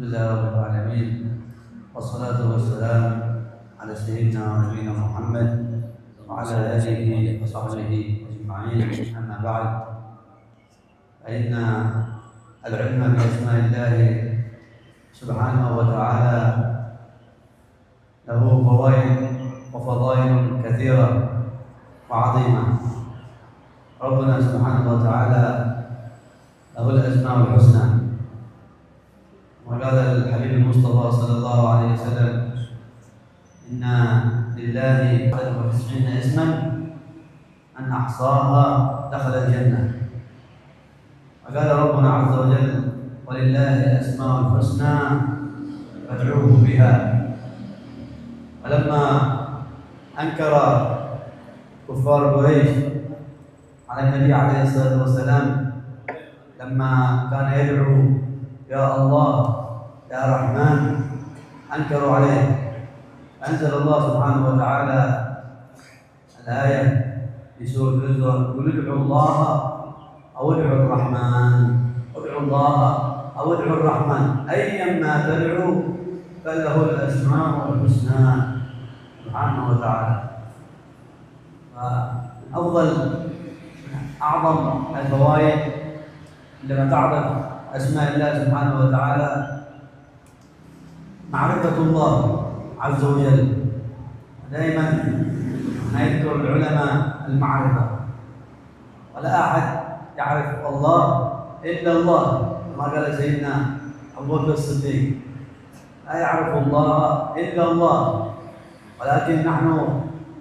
لله رب العالمين، والصلاة والسلام على سيدنا ونبينا محمد وعلى آله وصحبه أجمعين. أما بعد، فإن العلم بأسماء الله سبحانه وتعالى له فوائد وفضائل كثيرة وعظيمة. ربنا سبحانه وتعالى له الأسماء الحسنى، وقال الحبيب المصطفى صلى الله عليه وسلم: إن لله 91 اسما من أحصاها دخل الجنة. وقال ربنا عز وجل: ولله الأسماء الحسنى فادعوه بها. ولما أنكر كفار قريش على النبي عليه الصلاة والسلام لما كان يدعو يا الله يا رحمن، أنكروا عليه، أنزل الله سبحانه وتعالى الآية في سورة الزمر: قل ادعوا الله أو ادعوا الرحمن، ادعوا الله أو ادعوا الرحمن، أيما تدعوا فله الأسماء الحسنى سبحانه وتعالى. فأفضل أعظم الفوائد عندما تعرف أسماء الله سبحانه وتعالى معرفة الله عز وجل. دائما يذكر العلماء المعرفة، ولا أحد يعرف الله إلا الله، كما قال سيدنا أبو بكر الصديق: لا يعرف الله إلا الله. ولكن نحن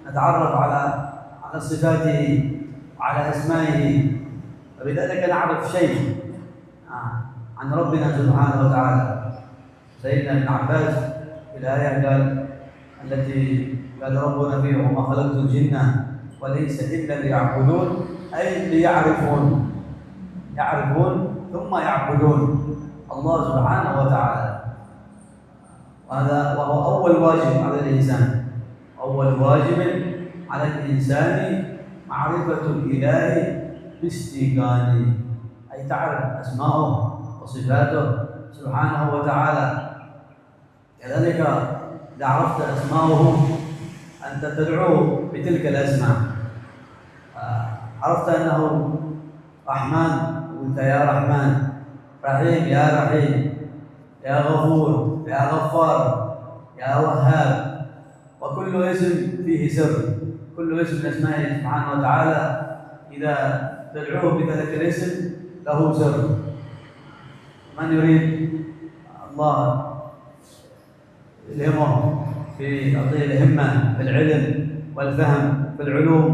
نتعرف على صفاته وعلى أسمائه، فبذلك نعرف شيء عن ربنا سبحانه وتعالى. سيدنا ابن عباس في الآية التي قال ربنا فيها: وما خلقت الجن والإنس إلا ليعبدون، أي ليعرفون، يعرفون ثم يعبدون الله سبحانه وتعالى. وهو أول واجب على الإنسان، أول واجب على الإنسان معرفة الإله باستيقانه، أي تعرف أسماءه وصفاته سبحانه وتعالى. كذلك إذا عرفت أسماءه أنت تدعوه بتلك الأسماء. عرفت أنه رحمن، قلت يا رحمن، رحيم يا رحيم، يا غفور يا غفار، يا وهاب. وكل اسم فيه سر، كل اسم من أسمائه سبحانه وتعالى إذا تدعوه بذلك الاسم له سر. من يريد الله يلهمه في يعطيه الهمة في العلم والفهم في العلوم،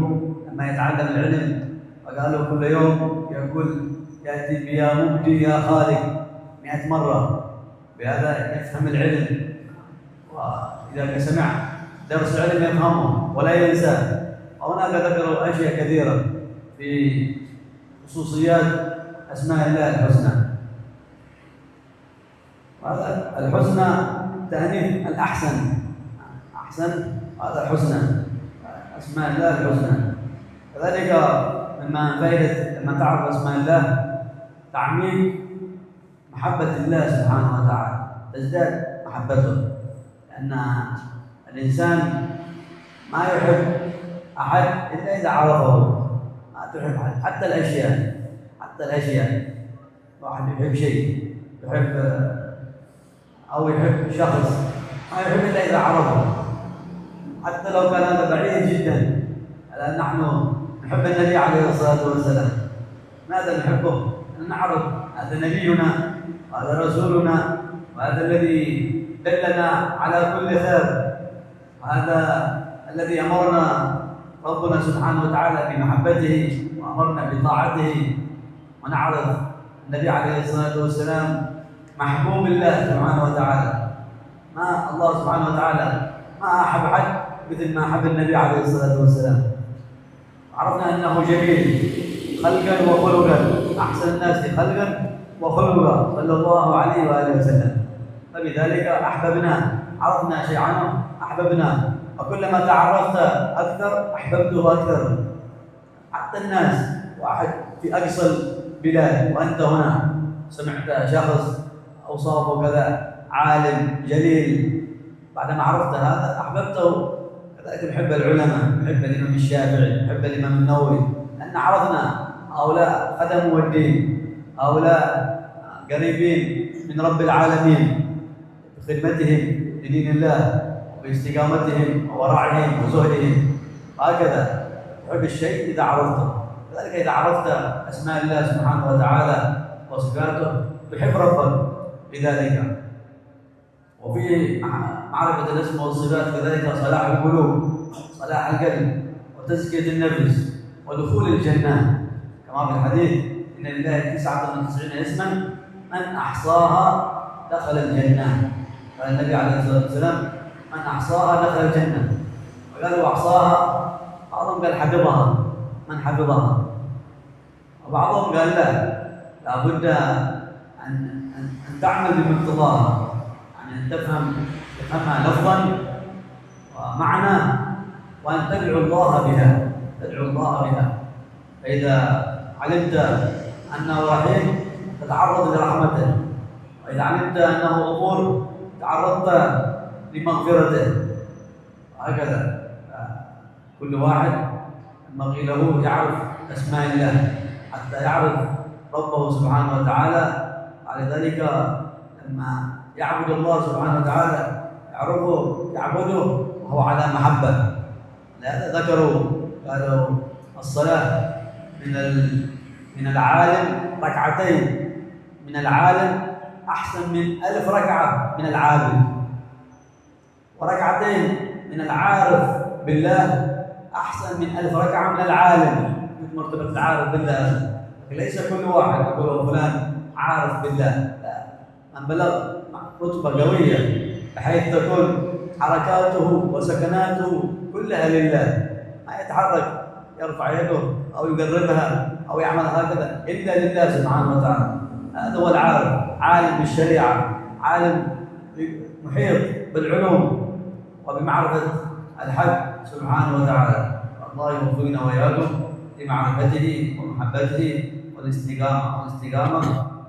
لما يتعلم العلم وقالوا كل يوم يقول يأتي بيا مبدي يا خالق 100 مرة، بهذا يفهم العلم. وإذا سمع درس العلم يفهمه ولا ينساه. وهناك ذكروا أشياء كثيرة في خصوصيات أسماء الله الحسنى. الحسنى تأنيث الأحسن، أحسن هذا حسنى، أسماء الله الحسنى. كذلك مما فائدة لما تعرف أسماء الله تعميق محبة الله سبحانه وتعالى، تزداد محبته، لأن الإنسان ما يحب أحد إلا إذا عرفه. ما تحب أحد، حتى الأشياء واحد يحب شيء، يحب أو يحب شخص، ما يحب إلا إذا عرفه، حتى لو كان هذا بعيد جدا. الآن نحن نحب النبي عليه الصلاة والسلام، ماذا نحبه؟ أن نعرف هذا نبينا وهذا رسولنا، وهذا الذي دلنا على كل خير، وهذا الذي أمرنا ربنا سبحانه وتعالى بمحبته وأمرنا بطاعته. ونعرف النبي عليه الصلاة والسلام محبوب الله سبحانه وتعالى. ما الله سبحانه وتعالى ما أحب أحد مثل ما أحب النبي عليه الصلاة والسلام. عرفنا أنه جميل خلقا وخلقا، أحسن الناس خلقا وخلقا صلى الله عليه وآله وسلم. فبذلك أحببناه، عرفنا شيء عنه أحببناه، وكلما تعرفت أكثر أحببته أكثر. حتى الناس، واحد في أقصى البلاد وأنت هنا سمعت شخص أوصافه كذا عالم جليل، بعدما عرفت هذا أحببته. كذلك نحب العلماء، نحب الإمام الشافعي، نحب الإمام النووي، لأن عرفنا هؤلاء خدموا الدين، هؤلاء قريبين من رب العالمين بخدمتهم لدين الله وباستقامتهم وورعهم وزهدهم. هكذا تحب الشيء إذا عرفته. كذلك إذا عرفت أسماء الله سبحانه وتعالى وصفاته تحب ربك بذلك. وفي معرفة الاسم والصفات كذلك صلاح القلوب، صلاح القلب، وتزكية النفس، ودخول الجنة، كما في الحديث إن لله 99 اسما من أحصاها دخل الجنة. قال النبي عليه الصلاة والسلام من أحصاها دخل الجنة. وقالوا أحصاها، بعضهم قال حفظها، من حفظها، وبعضهم قال لا بد أن تعمل بمقتضاها، يعني أن تفهمها لفظا ومعنى، وأن تدعو الله بها، فإذا علمت أنه رحيم تتعرض لرحمته، وإذا علمت أنه غفور تعرضت لمغفرته. وهكذا كل واحد ينبغي له يعرف أسماء الله حتى يعرف ربه سبحانه وتعالى. على ذلك لما يعبد الله سبحانه وتعالى يعبده وهو على محبة. لهذا ذكروا قالوا الصلاة من العالم ركعتين من العالم أحسن من 1000 ركعة من العابد، وركعتين من العارف بالله أحسن من 1000 ركعة من العالم. مرتبة العارف بالله ليس كل واحد يقول فلان عارف بالله، لا، من بلغ رتبة قوية بحيث تكون حركاته وسكناته كلها لله، ما يتحرك يرفع يده أو يقربها أو يعمل هكذا إلا لله سبحانه وتعالى. هذا هو العالم، عالم بالشريعة، عالم محيط بالعلوم وبمعرفة الحق سبحانه وتعالى. الله يوفقنا وإياكم لمعرفته ومحبته والاستقامة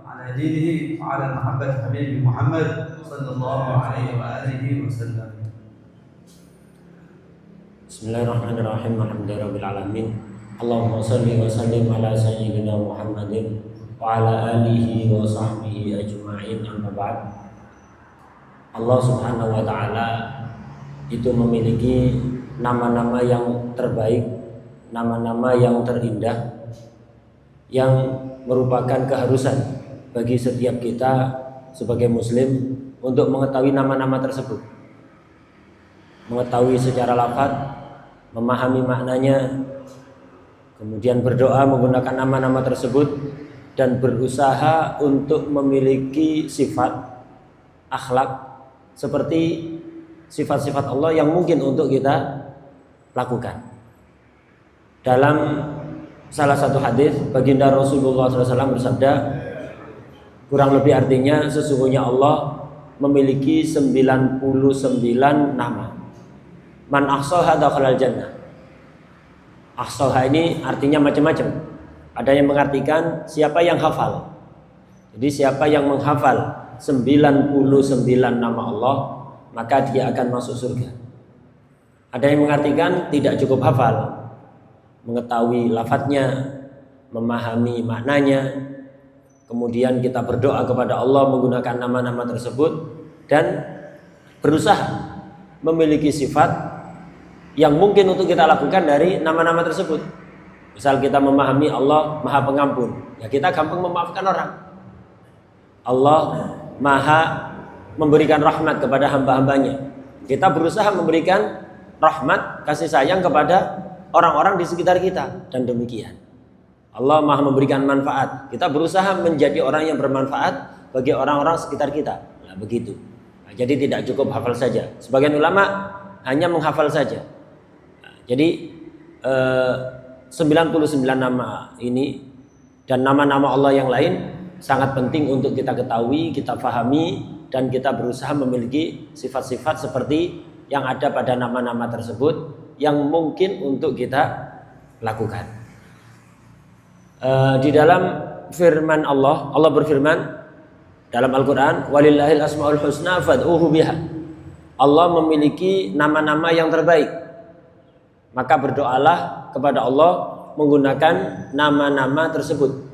على دينه وعلى محبة حبيبه محمد صلى الله عليه وآله وسلم. Bismillahirrahmanirrahim. Alhamdulillahirabbil alamin. Allahumma shalli wa sallim ala sayyidina Muhammadin wa ala alihi wa sahbihi ajma'in. Amma ba'd. Allah Subhanahu wa taala itu memiliki nama-nama yang terbaik, nama-nama yang terindah, yang merupakan keharusan bagi setiap kita sebagai muslim untuk mengetahui nama-nama tersebut, mengetahui secara lafaz, memahami maknanya, kemudian berdoa menggunakan nama-nama tersebut, dan berusaha untuk memiliki sifat akhlak seperti sifat-sifat Allah yang mungkin untuk kita lakukan. Dalam salah satu hadis, baginda Rasulullah SAW bersabda, kurang lebih artinya sesungguhnya Allah memiliki 99 nama. Man ahsaha dakhalal jannah. Ahsaha ini artinya macam-macam. Ada yang mengartikan siapa yang hafal. Jadi siapa yang menghafal 99 nama Allah, maka dia akan masuk surga. Ada yang mengartikan tidak cukup hafal, mengetahui lafadznya, memahami maknanya, kemudian kita berdoa kepada Allah menggunakan nama-nama tersebut dan berusaha memiliki sifat yang mungkin untuk kita lakukan dari nama-nama tersebut. Misal kita memahami Allah Maha Pengampun, ya kita gampang memaafkan orang. Allah Maha memberikan rahmat kepada hamba-hambanya, kita berusaha memberikan rahmat, kasih sayang kepada orang-orang di sekitar kita, dan demikian. Allah Maha memberikan manfaat, kita berusaha menjadi orang yang bermanfaat bagi orang-orang sekitar kita. Nah, begitu. Nah, jadi tidak cukup hafal saja. Sebagian ulama hanya menghafal saja. Nah, jadi 99 nama ini dan nama-nama Allah yang lain sangat penting untuk kita ketahui, kita fahami, dan kita berusaha memiliki sifat-sifat seperti yang ada pada nama-nama tersebut yang mungkin untuk kita lakukan. Di dalam firman Allah, Allah berfirman, Dalam Al-Quran, walillahil asmaul husna fad'uhu biha. Allah memiliki nama-nama yang terbaik. Maka berdoalah kepada Allah menggunakan nama-nama tersebut.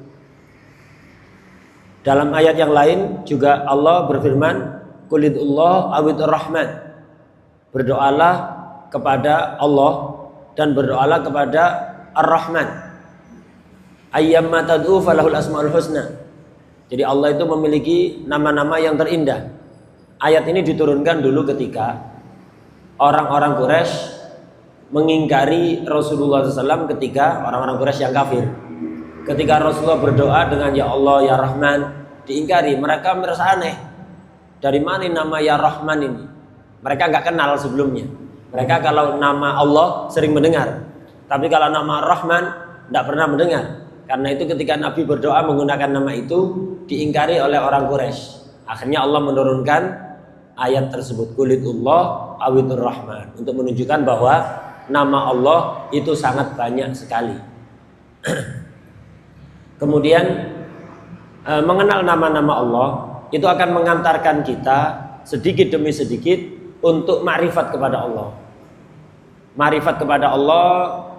Dalam ayat yang lain juga Allah berfirman, Qulidullah awidur rahman. Berdoalah kepada Allah dan berdoalah kepada Ar-Rahman. Ayyamma tad'u falahul asmaul husna. Jadi Allah itu memiliki nama-nama yang terindah. Ayat ini diturunkan dulu ketika orang-orang Quraisy mengingkari Rasulullah SAW ketika orang-orang Quraisy yang kafir. Ketika Rasulullah berdoa dengan Ya Allah, Ya Rahman, diingkari. Mereka merasa aneh. Dari mana nama Ya Rahman ini? Mereka nggak kenal sebelumnya. Mereka kalau nama Allah sering mendengar. Tapi kalau nama Rahman tidak pernah mendengar. Karena itu ketika Nabi berdoa menggunakan nama itu diingkari oleh orang Quraisy. Akhirnya Allah menurunkan ayat tersebut, Qulidullah awidur rahman, untuk menunjukkan bahwa nama Allah itu sangat banyak sekali. Kemudian mengenal nama-nama Allah itu akan mengantarkan kita sedikit demi sedikit untuk ma'rifat kepada Allah. Ma'rifat kepada Allah,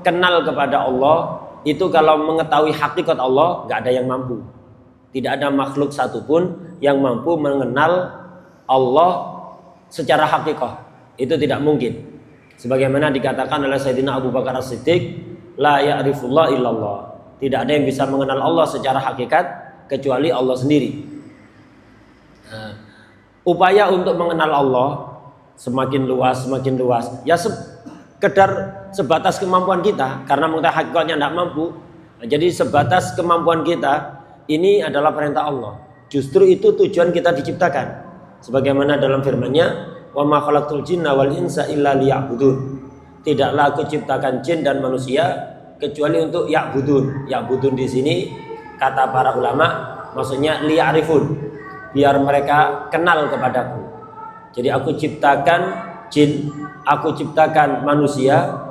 kenal kepada Allah, itu kalau mengetahui hakikat Allah nggak ada yang mampu. Tidak ada makhluk satupun yang mampu mengenal Allah secara hakikat. Itu tidak mungkin. Sebagaimana dikatakan oleh Sayyidina Abu Bakar As-Siddiq, la ya'rifullah illallah. Tidak ada yang bisa mengenal Allah secara hakikat kecuali Allah sendiri. Upaya untuk mengenal Allah semakin luas. Ya sekedar sebatas kemampuan kita, karena mengetahui hakikatnya tidak mampu. Jadi sebatas kemampuan kita, ini adalah perintah Allah. Justru itu tujuan kita diciptakan. Sebagaimana dalam firman-Nya, wa ma khalaqtul jinna wal insa illa liya'budun. Tidaklah aku ciptakan jin dan manusia kecuali untuk ya'budun. Ya'budun di sini kata para ulama maksudnya liya'rifun, biar mereka kenal kepadaku. Jadi aku ciptakan jin, aku ciptakan manusia,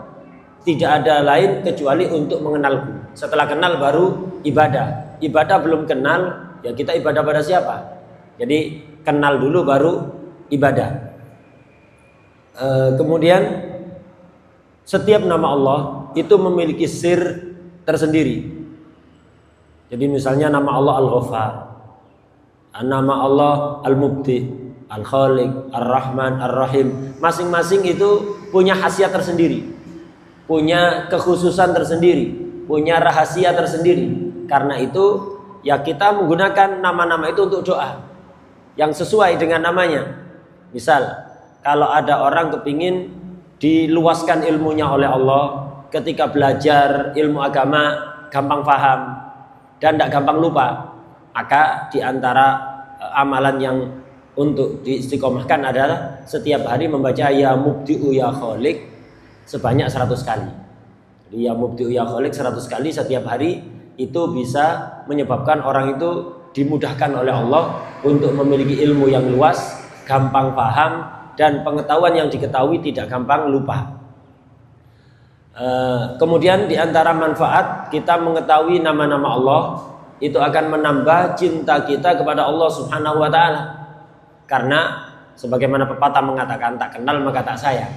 tidak ada lain kecuali untuk mengenalku. Setelah kenal baru ibadah. Ibadah belum kenal, ya kita ibadah pada siapa? Jadi kenal dulu baru ibadah. Kemudian setiap nama Allah itu memiliki sir tersendiri. Jadi misalnya nama Allah Al-Ghaffar, nama Allah Al-Mubdi, Al-Khaliq, Ar-Rahman, Ar-Rahim. Masing-masing itu punya khasiat tersendiri, punya kekhususan tersendiri, punya rahasia tersendiri. Karena itu ya kita menggunakan nama-nama itu untuk doa yang sesuai dengan namanya. Misal kalau ada orang kepingin diluaskan ilmunya oleh Allah, ketika belajar ilmu agama gampang paham dan tidak gampang lupa, maka diantara amalan yang untuk diistiqomahkan adalah setiap hari membaca Ya Mubdi'u Ya Khaliq sebanyak 100 kali. Jadi Ya Mubdi'u Ya Khaliq 100 kali setiap hari, itu bisa menyebabkan orang itu dimudahkan oleh Allah untuk memiliki ilmu yang luas, gampang paham, dan pengetahuan yang diketahui tidak gampang lupa. Kemudian diantara manfaat kita mengetahui nama-nama Allah, itu akan menambah cinta kita kepada Allah Subhanahu wa ta'ala. Karena sebagaimana pepatah mengatakan, tak kenal maka tak sayang.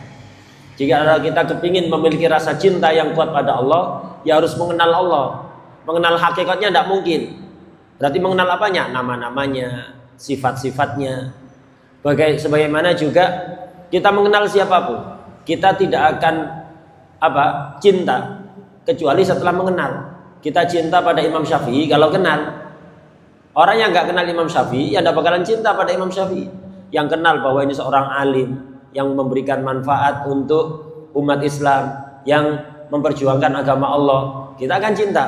Jika kita kepingin memiliki rasa cinta yang kuat pada Allah, ya harus mengenal Allah. Mengenal hakikatnya tidak mungkin. Berarti mengenal apanya? Nama-namanya, sifat-sifatnya. Sebagaimana juga kita mengenal siapapun, kita tidak akan cinta kecuali setelah mengenal. Kita cinta pada Imam Syafi'i kalau kenal. Orang yang nggak kenal Imam Syafi'i ya tidak bakalan cinta pada Imam Syafi'i. Yang kenal bahwa ini seorang alim yang memberikan manfaat untuk umat Islam, yang memperjuangkan agama Allah, kita akan cinta.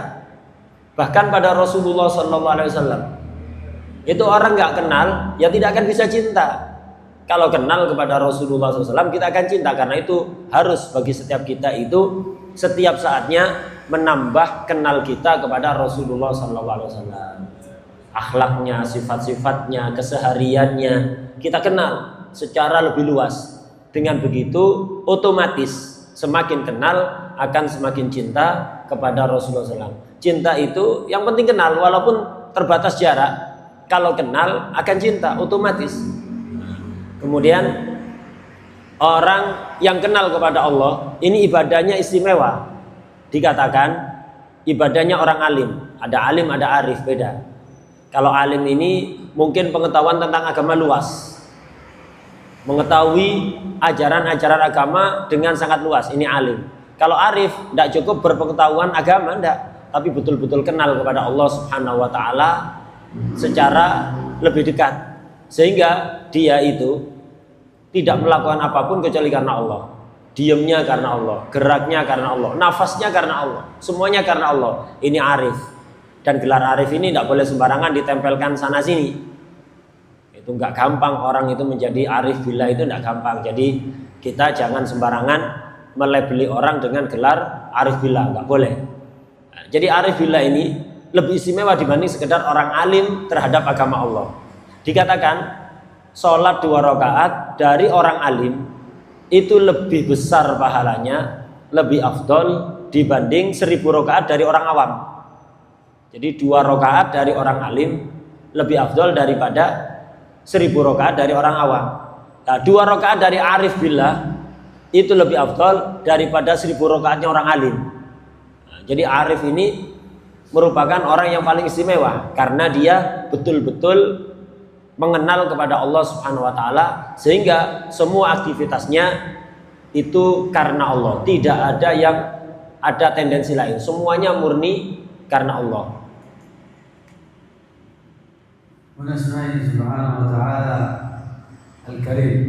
Bahkan pada Rasulullah SAW, itu orang nggak kenal, ya tidak akan bisa cinta. Kalau kenal kepada Rasulullah SAW, kita akan cinta. Karena itu harus bagi setiap kita itu setiap saatnya menambah kenal kita kepada Rasulullah SAW. Akhlaknya, sifat-sifatnya, kesehariannya kita kenal secara lebih luas. Dengan begitu otomatis semakin kenal akan semakin cinta kepada Rasulullah SAW. Cinta itu yang penting kenal, walaupun terbatas jarak. kalau kenal akan cinta otomatis. Kemudian orang yang kenal kepada Allah ini ibadahnya istimewa. Dikatakan ibadahnya orang alim. Ada alim, ada arif, beda. Kalau alim ini mungkin pengetahuan tentang agama luas, mengetahui ajaran-ajaran agama dengan sangat luas, ini alim. Kalau arif tidak cukup berpengetahuan agama, tidak, tapi betul-betul kenal kepada Allah Subhanahu wa Ta'ala secara lebih dekat, sehingga dia itu tidak melakukan apapun kecuali karena Allah. Diamnya karena Allah, geraknya karena Allah, nafasnya karena Allah, semuanya karena Allah. Ini arif. Dan gelar arif ini tidak boleh sembarangan ditempelkan sana sini. Itu nggak gampang orang itu menjadi arif billah, itu nggak gampang. Jadi kita jangan sembarangan melabeli orang dengan gelar arif billah, nggak boleh. Nah, jadi arif billah ini lebih istimewa dibanding sekedar orang alim terhadap agama Allah. Dikatakan sholat 2 rakaat dari orang alim itu lebih besar pahalanya, lebih afdol dibanding 1000 rakaat dari orang awam. Jadi 2 rakaat dari orang alim lebih afdol daripada 1000 rakaat dari orang awam. Nah, 2 rakaat dari arif billah itu lebih afdol daripada 1000 rakaatnya orang alim. Nah, jadi arif ini merupakan orang yang paling istimewa karena dia betul-betul mengenal kepada Allah Subhanahu wa Ta'ala, sehingga semua aktivitasnya itu karena Allah, tidak ada yang ada tendensi lain, semuanya murni karena Allah. من اسمائه سبحانه وتعالى الكريم،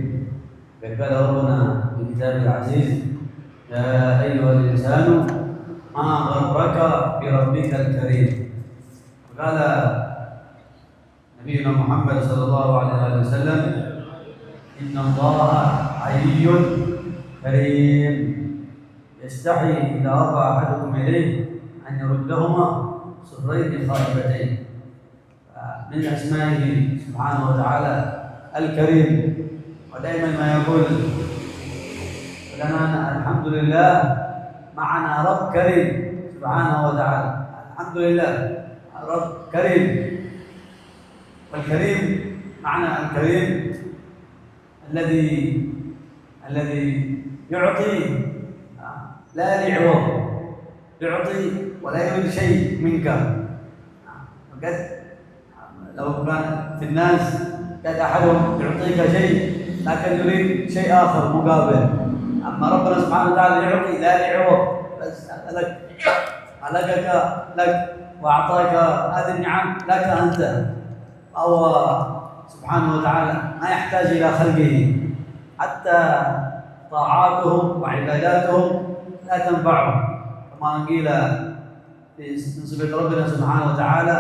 قال ربنا في كتابه العزيز: يا ايها الانسان ما غرك بربك الكريم. وقال نبينا محمد صلى الله عليه وسلم: ان الله حي كريم يستحي اذا رفع احدكم اليه ان يردهما صفرين خائفتين. من أسمائه سبحانه وتعالى الكريم. ودائما ما يقول لنا الحمد لله معنا رب كريم سبحانه وتعالى. الحمد لله رب كريم. والكريم معنى الكريم الذي يعطي لا لعوض، يعطي ولا يريد شيء منك. وقد لو كان في الناس كان أحدهم يعطيك شيء لكن يريد شيء آخر مقابل، أما ربنا سبحانه وتعالى يعطي لا لعوض، بس لك خلقك لك وأعطاك هذه النعم لك أنت. فهو سبحانه وتعالى ما يحتاج إلى خلقه، حتى طاعاتهم وعباداتهم لا تنفعهم، كما قيل في صفة ربنا سبحانه وتعالى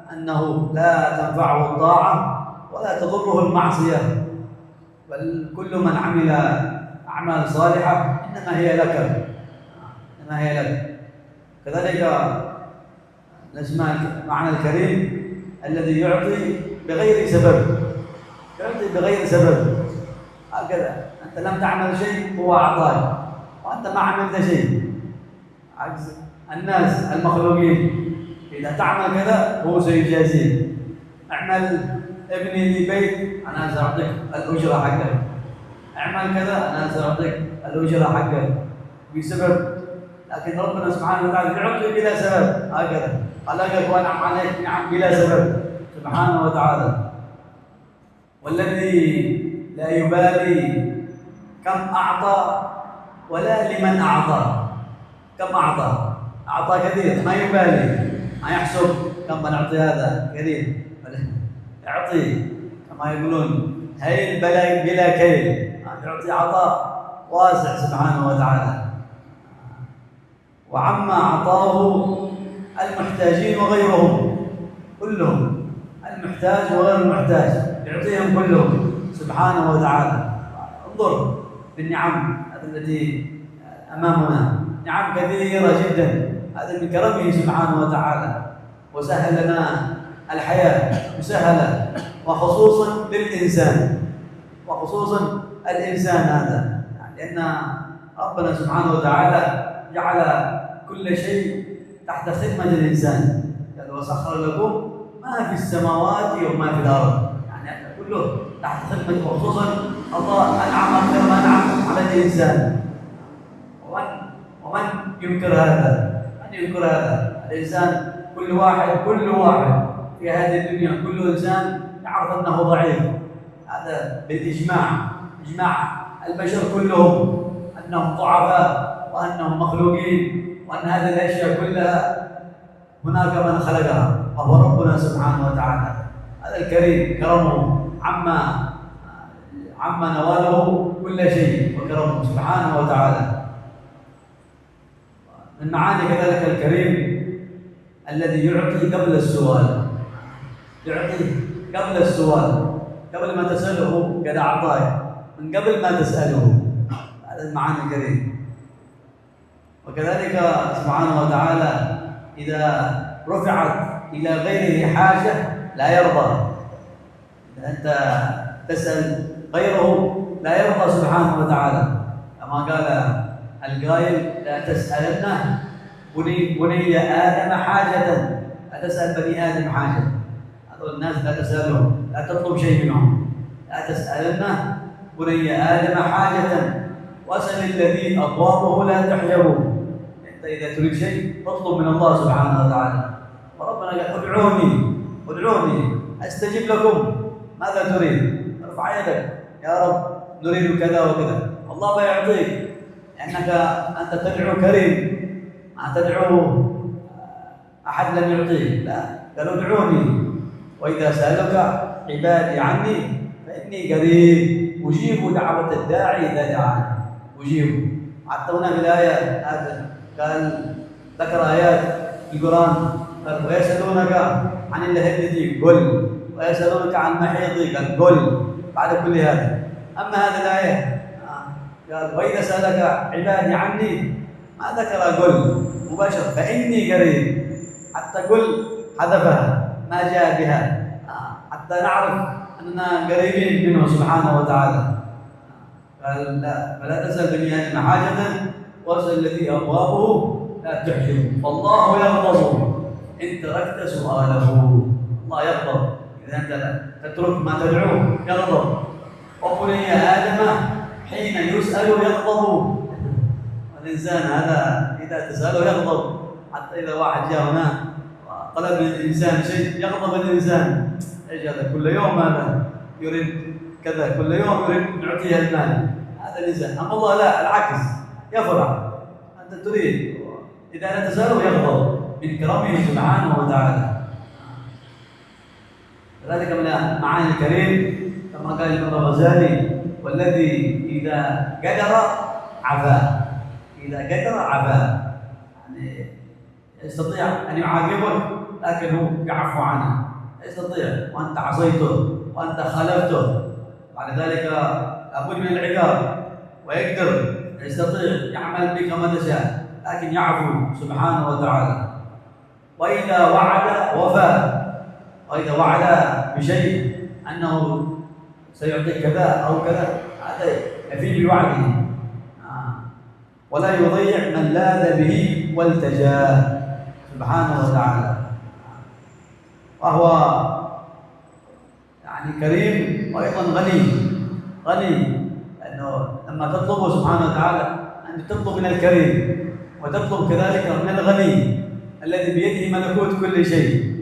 أنه لا تنفعه الطاعة ولا تضره المعصية، بل كل من عمل أعمال صالحة إنما هي لك، إنما هي لك. كذلك الأسماء معنى الكريم الذي يعطي بغير سبب، يعطي بغير سبب. هكذا أنت لم تعمل شيء هو أعطاك وأنت ما عملت شيء. عكس الناس المخلوقين، إذا تعمل كذا هو سيجازيك. اعمل ابني لي بيت أنا سأعطيك الأجرة حقك، اعمل كذا أنا سأعطيك الأجرة حقك بسبب. لكن ربنا سبحانه وتعالى يعطي بلا سبب، هكذا خلقك وأنعم عليك نعم بلا سبب سبحانه وتعالى. والذي لا يبالي كم أعطى ولا لمن أعطى، كم أعطى كثير ما يبالي، ما يحسب كم بنعطي هذا كثير، يعطي كما يقولون هيل بلا كيل، يعطي عطاء واسع سبحانه وتعالى. وعما أعطاه المحتاجين وغيرهم كلهم، المحتاج وغير المحتاج يعطيهم كلهم سبحانه وتعالى. انظر بالنعم التي أمامنا، نعم كثيرة جدا، هذا من كرمه سبحانه وتعالى، وسهل لنا الحياة مسهلة، وخصوصا للإنسان، وخصوصا الإنسان هذا، لأن ربنا سبحانه وتعالى جعل كل شيء تحت خدمة الإنسان. قال: وسخر لكم ما ما في السماوات وما في الأرض، يعني كله تحت خدمة، وخصوصا الله أنعم أكثر ما أنعم على الإنسان. ومن ينكر هذا؟ من ينكر هذا؟ الإنسان كل واحد في هذه الدنيا، كل إنسان يعرف أنه ضعيف، هذا بالإجماع، إجماع البشر كلهم أنهم ضعفاء وأنهم مخلوقين، وأن هذه الأشياء كلها هناك من خلقها وهو ربنا سبحانه وتعالى. هذا الكريم كرمه عما نواله كل شيء، وكرمه سبحانه وتعالى. من معاني كذلك الكريم الذي يعطي قبل السؤال، يعطي قبل السؤال، قبل ما تسأله قد أعطاك من قبل ما تسأله. هذا المعاني الكريم. وكذلك سبحانه وتعالى إذا رفعت إلى غيره حاجة لا يرضى. إذا أنت تسأل غيره لا يرضى سبحانه وتعالى، كما قال القائل: لا تسألن بني آدم حاجة، لا تسأل بني آدم حاجة. هذول الناس لا تسألهم، لا تطلب شيء منهم. لا تسألن بني آدم حاجة واسأل الذي أبوابه لا تحجبه. أنت إذا تريد شيء تطلب من الله سبحانه وتعالى. وربنا قال: ادعوني أستجب لكم. ماذا تريد؟ ارفع يدك: يا رب نريد كذا وكذا. الله بيعطيك، لأنك أنت تدعو كريم، ما تدعو أحد لم يعطيك. لا، قالوا: ادعوني وإذا سألك عبادي عني فإني قريب أجيب دعوة الداعي إذا دعاني. أجيب. حتى هنا في الآية قال ذكر آيات في القرآن، قال: ويسألونك عن الهدة قل، ويسألونك عن محيض قل، بعد كل هذا. أما هذه الآية قال: وإذا سألك عبادي عني، ما ذكر قل مباشرة، فإني قريب. حتى قل حذفها، ما جاء بها، حتى نعرف أننا قريبين منه سبحانه وتعالى. قال: لا، فلا تسأل بني آدم حاجة واسأل الذي أبوابه لا تحجب، فالله يغضب إن تركت سؤاله. الله يغضب إذا أنت تترك ما تدعوه، يغضب. وبني آدم حين يسأل يغضب. الإنسان هذا إذا تسأله يغضب. حتى إذا واحد جاء هنا وطلب من الإنسان شيء يغضب الإنسان. إيش هذا؟ كل يوم هذا يريد كذا، كل يوم يريد نعطيه المال. هذا الإنسان. أما الله لا، العكس، يفرح. أنت تريد، إذا لا تسأله يغضب من كرمه سبحانه وتعالى. ذلك من معاني الكريم كما قال الإمام الغزالي: والذي إذا قدر عفا. إذا قدر عفا، يعني يستطيع أن يعاقبك لكن هو يعفو عنه، يستطيع. وأنت عصيته وأنت خالفته، بعد ذلك لابد من العقاب، ويقدر يستطيع يعمل بك ما تشاء، لكن يعفو سبحانه وتعالى. وإذا وعد وفى، وإذا وعد بشيء أنه سيعطيك كذا أو كذا، هذا يفي بوعده، ولا يضيع من لاذ به والتجاه سبحانه وتعالى. وهو يعني كريم وأيضا غني، لأنه لما تطلبه سبحانه وتعالى أن تطلب من الكريم، وتطلب كذلك من الغني الذي بيده ملكوت كل شيء.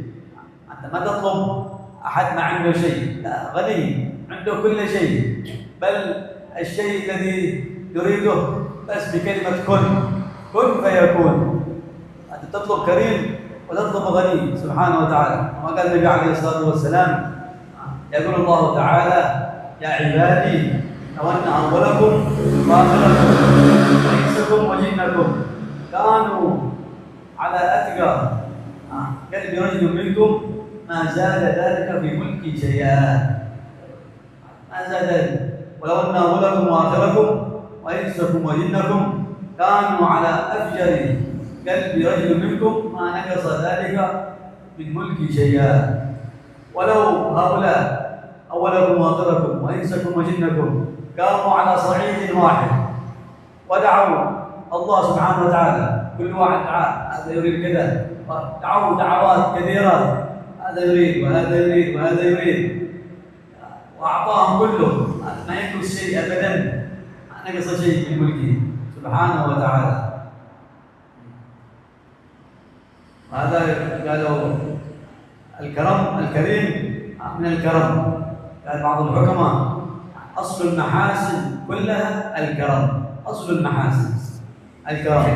أنت ما تطلب أحد ما عنده شيء، لا، غني عنده كل شيء، بل الشيء الذي يريده بس بكلمة كن فيكون. أنت تطلب كريم وتطلب غني سبحانه وتعالى. وما قال النبي عليه الصلاة والسلام: يقول الله تعالى: يا عبادي لو أن أولكم وآخركم وإنسكم وجنكم كانوا على أتقى قلب رجل منكم ما زاد ذلك في ملكي شيئا. ما زاد. ولو أن أولكم وآخركم وإنسكم وجنكم كانوا على أفجر قلب رجل منكم ما نقص ذلك من ملكي شيئا. ولو هؤلاء أولكم وآخركم وإنسكم وجنكم قاموا على صعيد واحد ودعوا الله سبحانه وتعالى، كل واحد دعا هذا يريد كذا، دعوا دعوات كثيرة، هذا يريد وهذا يريد وهذا يريد، وأعطاهم كله، ما ينقص شيء أبدا، ما نقص شيء من ملكه سبحانه وتعالى. وهذا قالوا الكرم الكريم من الكرم. قال بعض الحكماء أصل المحاسن كلها الكرم، أصل المحاسن الكرم.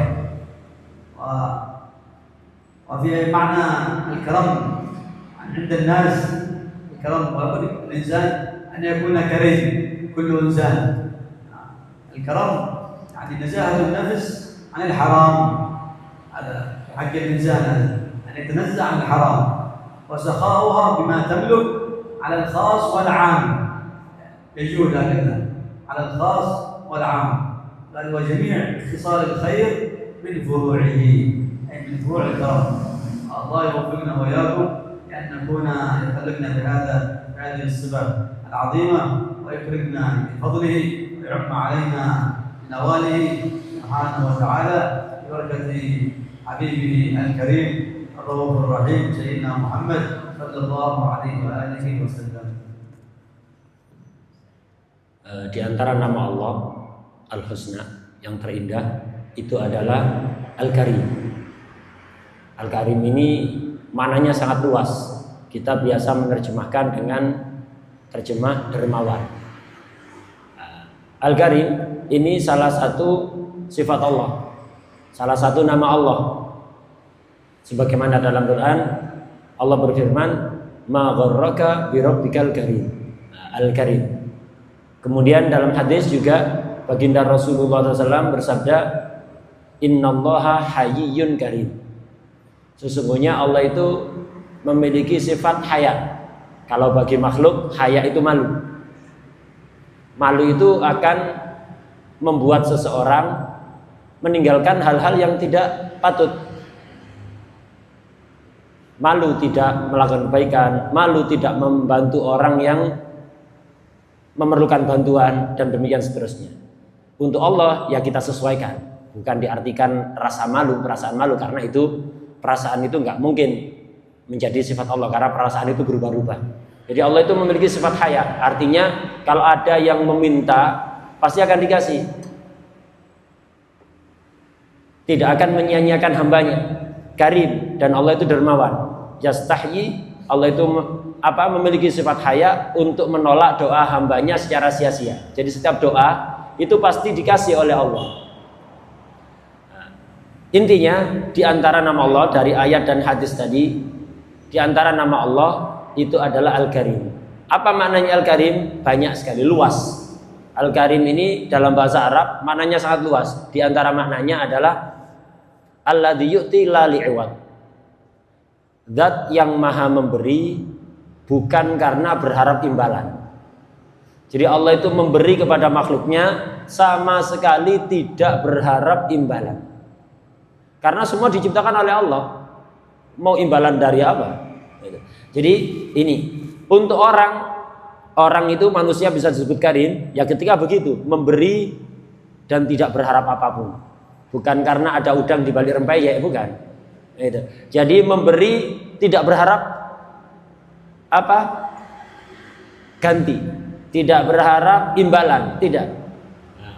وفي معنى الكرم عند الناس، الكرم ويقول الإنسان أن يكون كريم، كل إنسان. الكرم يعني نزاهة النفس عن الحرام، هذا حق الإنسان أن يتنزه عن الحرام، وسخاؤها بما تملك على الخاص والعام، يجوز هكذا على الخاص والعام. قال وجميع خصال الخير من فروعه، أي من فروع الكرم. الله يوفقنا وإياكم لأن نكون يخلقنا بهذه الصفة العظيمة، ويكرمنا بفضله، ويعم علينا بنواله سبحانه وتعالى، ببركة حبيبه الكريم الرؤوف الرحيم سيدنا محمد صلى الله عليه وآله وسلم. Di antara nama Allah Al-Husna yang terindah itu adalah Al-Karim. Al-Karim ini maknanya sangat luas. Kita biasa menerjemahkan dengan terjemah dermawan. Al-Karim ini salah satu sifat Allah, salah satu nama Allah. Sebagaimana dalam Quran Allah berfirman, "Ma gharraka bi rabbikal karim." Al-Karim. Kemudian dalam hadis juga baginda Rasulullah SAW bersabda, "Innallaha hayyun karim." Sesungguhnya Allah itu memiliki sifat haya. Kalau bagi makhluk, haya itu malu. Malu itu akan membuat seseorang meninggalkan hal-hal yang tidak patut. Malu tidak melakukan kebaikan, malu tidak membantu orang yang memerlukan bantuan, dan demikian seterusnya. Untuk Allah ya kita sesuaikan, bukan diartikan rasa malu, perasaan malu, karena itu perasaan itu nggak mungkin menjadi sifat Allah, karena perasaan itu berubah-ubah. Jadi Allah itu memiliki sifat haya, artinya kalau ada yang meminta pasti akan dikasih, tidak akan menyia-nyiakan hambanya. Karim, dan Allah itu dermawan. Yastahyi, Allah itu memiliki sifat haya untuk menolak doa hambanya secara sia-sia. Jadi setiap doa itu pasti dikasih oleh Allah. Intinya di antara nama Allah dari ayat dan hadis tadi, di antara nama Allah itu adalah Al-Karim. Apa maknanya Al-Karim? Banyak sekali, luas. Al-Karim ini dalam bahasa Arab maknanya sangat luas. Di antara maknanya adalah alladzi yu'ti la li'iwad. Zat yang maha memberi bukan karena berharap imbalan. Jadi Allah itu memberi kepada makhluknya sama sekali tidak berharap imbalan. Karena semua diciptakan oleh Allah. Mau imbalan dari apa? Jadi ini untuk orang itu manusia bisa disebut karim ya ketika begitu, memberi dan tidak berharap apapun. Bukan karena ada udang di balik rempeyek, bukan. Jadi memberi tidak berharap apa? Ganti, tidak berharap imbalan, tidak.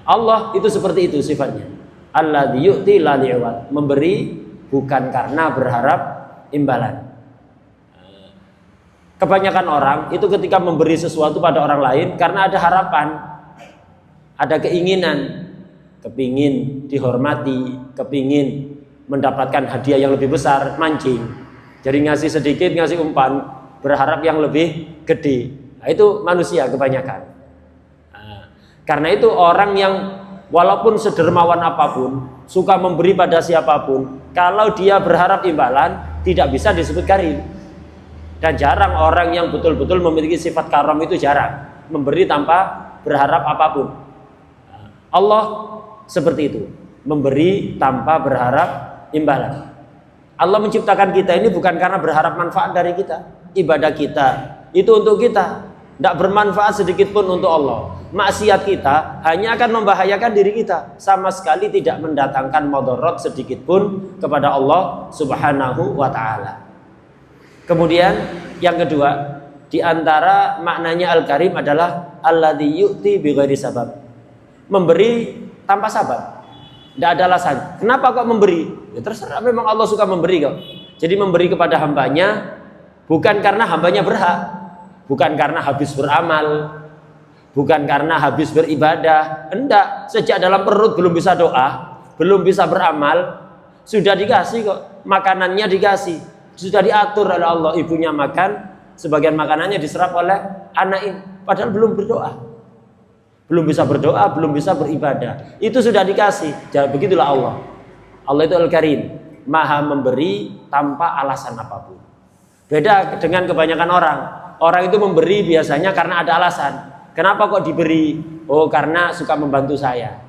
Allah itu seperti itu sifatnya. Alladzi yu'ti la li'wad, memberi bukan karena berharap imbalan. Kebanyakan orang itu ketika memberi sesuatu pada orang lain karena ada harapan, ada keinginan, kepingin dihormati, kepingin mendapatkan hadiah yang lebih besar, mancing. Jadi ngasih sedikit, ngasih umpan, berharap yang lebih gede. Nah, itu manusia kebanyakan. Karena itu orang yang walaupun sedermawan apapun, suka memberi pada siapapun, kalau dia berharap imbalan, tidak bisa disebut karim. Dan jarang orang yang betul-betul memiliki sifat karam itu jarang. Memberi tanpa berharap apapun. Allah seperti itu. Memberi tanpa berharap imbalan. Allah menciptakan kita ini bukan karena berharap manfaat dari kita. Ibadah kita itu untuk kita, tidak bermanfaat sedikit pun untuk Allah. Maksiat kita hanya akan membahayakan diri kita, sama sekali tidak mendatangkan madarat sedikit pun kepada Allah Subhanahu wa ta'ala. Kemudian Yang kedua, di antara maknanya Al-Karim adalah alladzi yu'ti bighairi sabab. Memberi tanpa sabab. Tidak ada alasan. Kenapa kok memberi? Ya terserah, memang Allah suka memberi kok. Jadi memberi kepada hambanya bukan karena hambanya berhak, bukan karena habis beramal, bukan karena habis beribadah. Enggak, sejak dalam perut belum bisa doa, belum bisa beramal, sudah dikasih kok. Makanannya dikasih, sudah diatur oleh Allah. Ibunya makan, sebagian makanannya diserap oleh anak ini, padahal belum berdoa, belum bisa berdoa, belum bisa beribadah. Itu sudah dikasih. Jadi begitulah Allah. Allah itu Al-Karim, Maha memberi tanpa alasan apapun. Beda dengan kebanyakan orang. Orang itu memberi biasanya karena ada alasan. Kenapa kok diberi? Oh, karena suka membantu saya.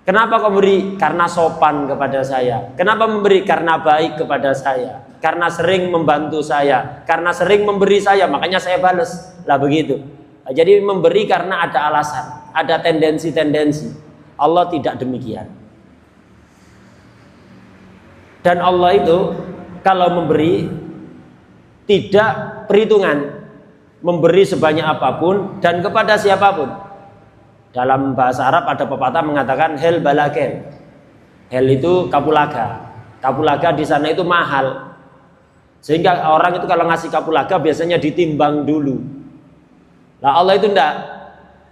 Kenapa kok memberi? Karena sopan kepada saya. Kenapa memberi? Karena baik kepada saya. Karena sering membantu saya. Karena sering memberi saya, makanya saya balas. Lah begitu. Jadi memberi karena ada alasan, ada tendensi-tendensi. Allah tidak demikian. Dan Allah itu kalau memberi tidak perhitungan, memberi sebanyak apapun dan kepada siapapun. Dalam bahasa Arab ada pepatah mengatakan hel balaken. Hel itu kapulaga. Kapulaga di sana itu mahal. Sehingga orang itu kalau ngasih kapulaga biasanya ditimbang dulu. Lah Allah itu enggak.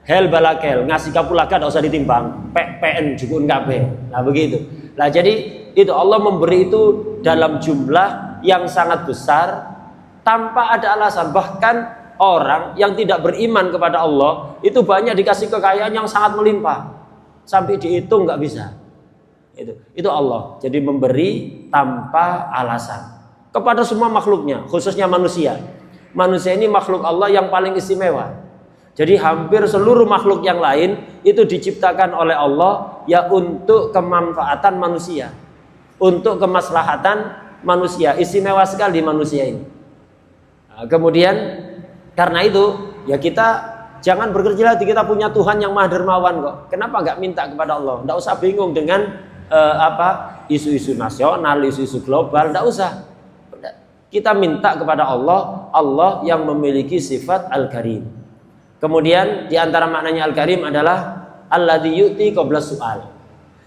Hel balakel, ngasih kapulaga enggak usah ditimbang. PN juga enggak be. Nah begitu. Lah jadi itu Allah memberi itu dalam jumlah yang sangat besar tanpa ada alasan. Bahkan orang yang tidak beriman kepada Allah itu banyak dikasih kekayaan yang sangat melimpah sampai dihitung nggak bisa. Itu Allah. Jadi memberi tanpa alasan kepada semua makhluknya, khususnya manusia. Manusia ini makhluk Allah yang paling istimewa. Jadi hampir seluruh makhluk yang lain itu diciptakan oleh Allah ya untuk kemanfaatan manusia, untuk kemaslahatan manusia. Istimewa sekali manusia ini. Nah, kemudian karena itu ya kita jangan berkecil hati, kita punya Tuhan yang Maha Dermawan kok. Kenapa nggak minta kepada Allah? Nggak usah bingung dengan isu-isu nasional, isu-isu global, nggak usah. Kita minta kepada Allah, Allah yang memiliki sifat Al-Karim. Kemudian di antara maknanya Al-Karim adalah alladzi yu'ti qabla su'al,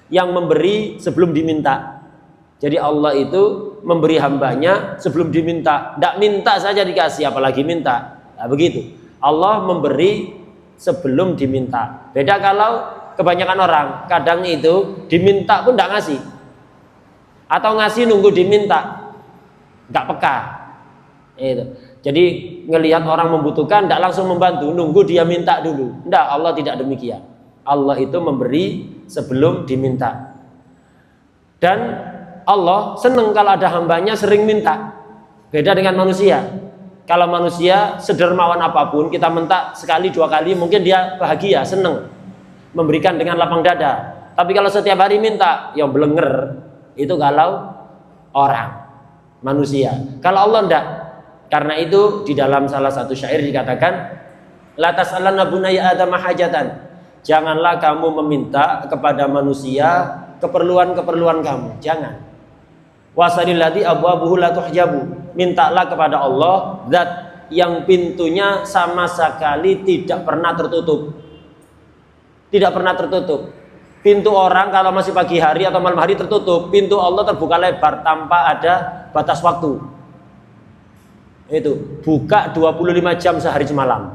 yang memberi sebelum diminta. Jadi Allah itu memberi hambanya sebelum diminta. Tidak minta saja dikasih, apalagi minta. Nah, begitu. Allah memberi sebelum diminta. Beda kalau kebanyakan orang, kadang itu diminta pun tidak ngasih. Atau ngasih nunggu diminta. Tidak peka. Itu. Jadi ngelihat orang membutuhkan tidak langsung membantu, nunggu dia minta dulu. Tidak, Allah tidak demikian. Allah itu memberi sebelum diminta. Dan Allah senang kalau ada hambanya sering minta. Beda dengan manusia. Kalau manusia sedermawan apapun, kita minta sekali dua kali mungkin dia bahagia, senang, memberikan dengan lapang dada. Tapi kalau setiap hari minta, ya belenger. Itu kalau orang, manusia. Kalau Allah enggak. Karena itu di dalam salah satu syair dikatakan, la tas'alanna bunayya adama hajatan. Janganlah kamu meminta kepada manusia keperluan-keperluan kamu. Jangan. Wasalillati abwabuhu la tuhjabu. Mintalah kepada Allah zat yang pintunya sama sekali tidak pernah tertutup. Tidak pernah tertutup. Pintu orang kalau masih pagi hari atau malam hari tertutup, pintu Allah terbuka lebar tanpa ada batas waktu. Itu buka 25 jam sehari semalam.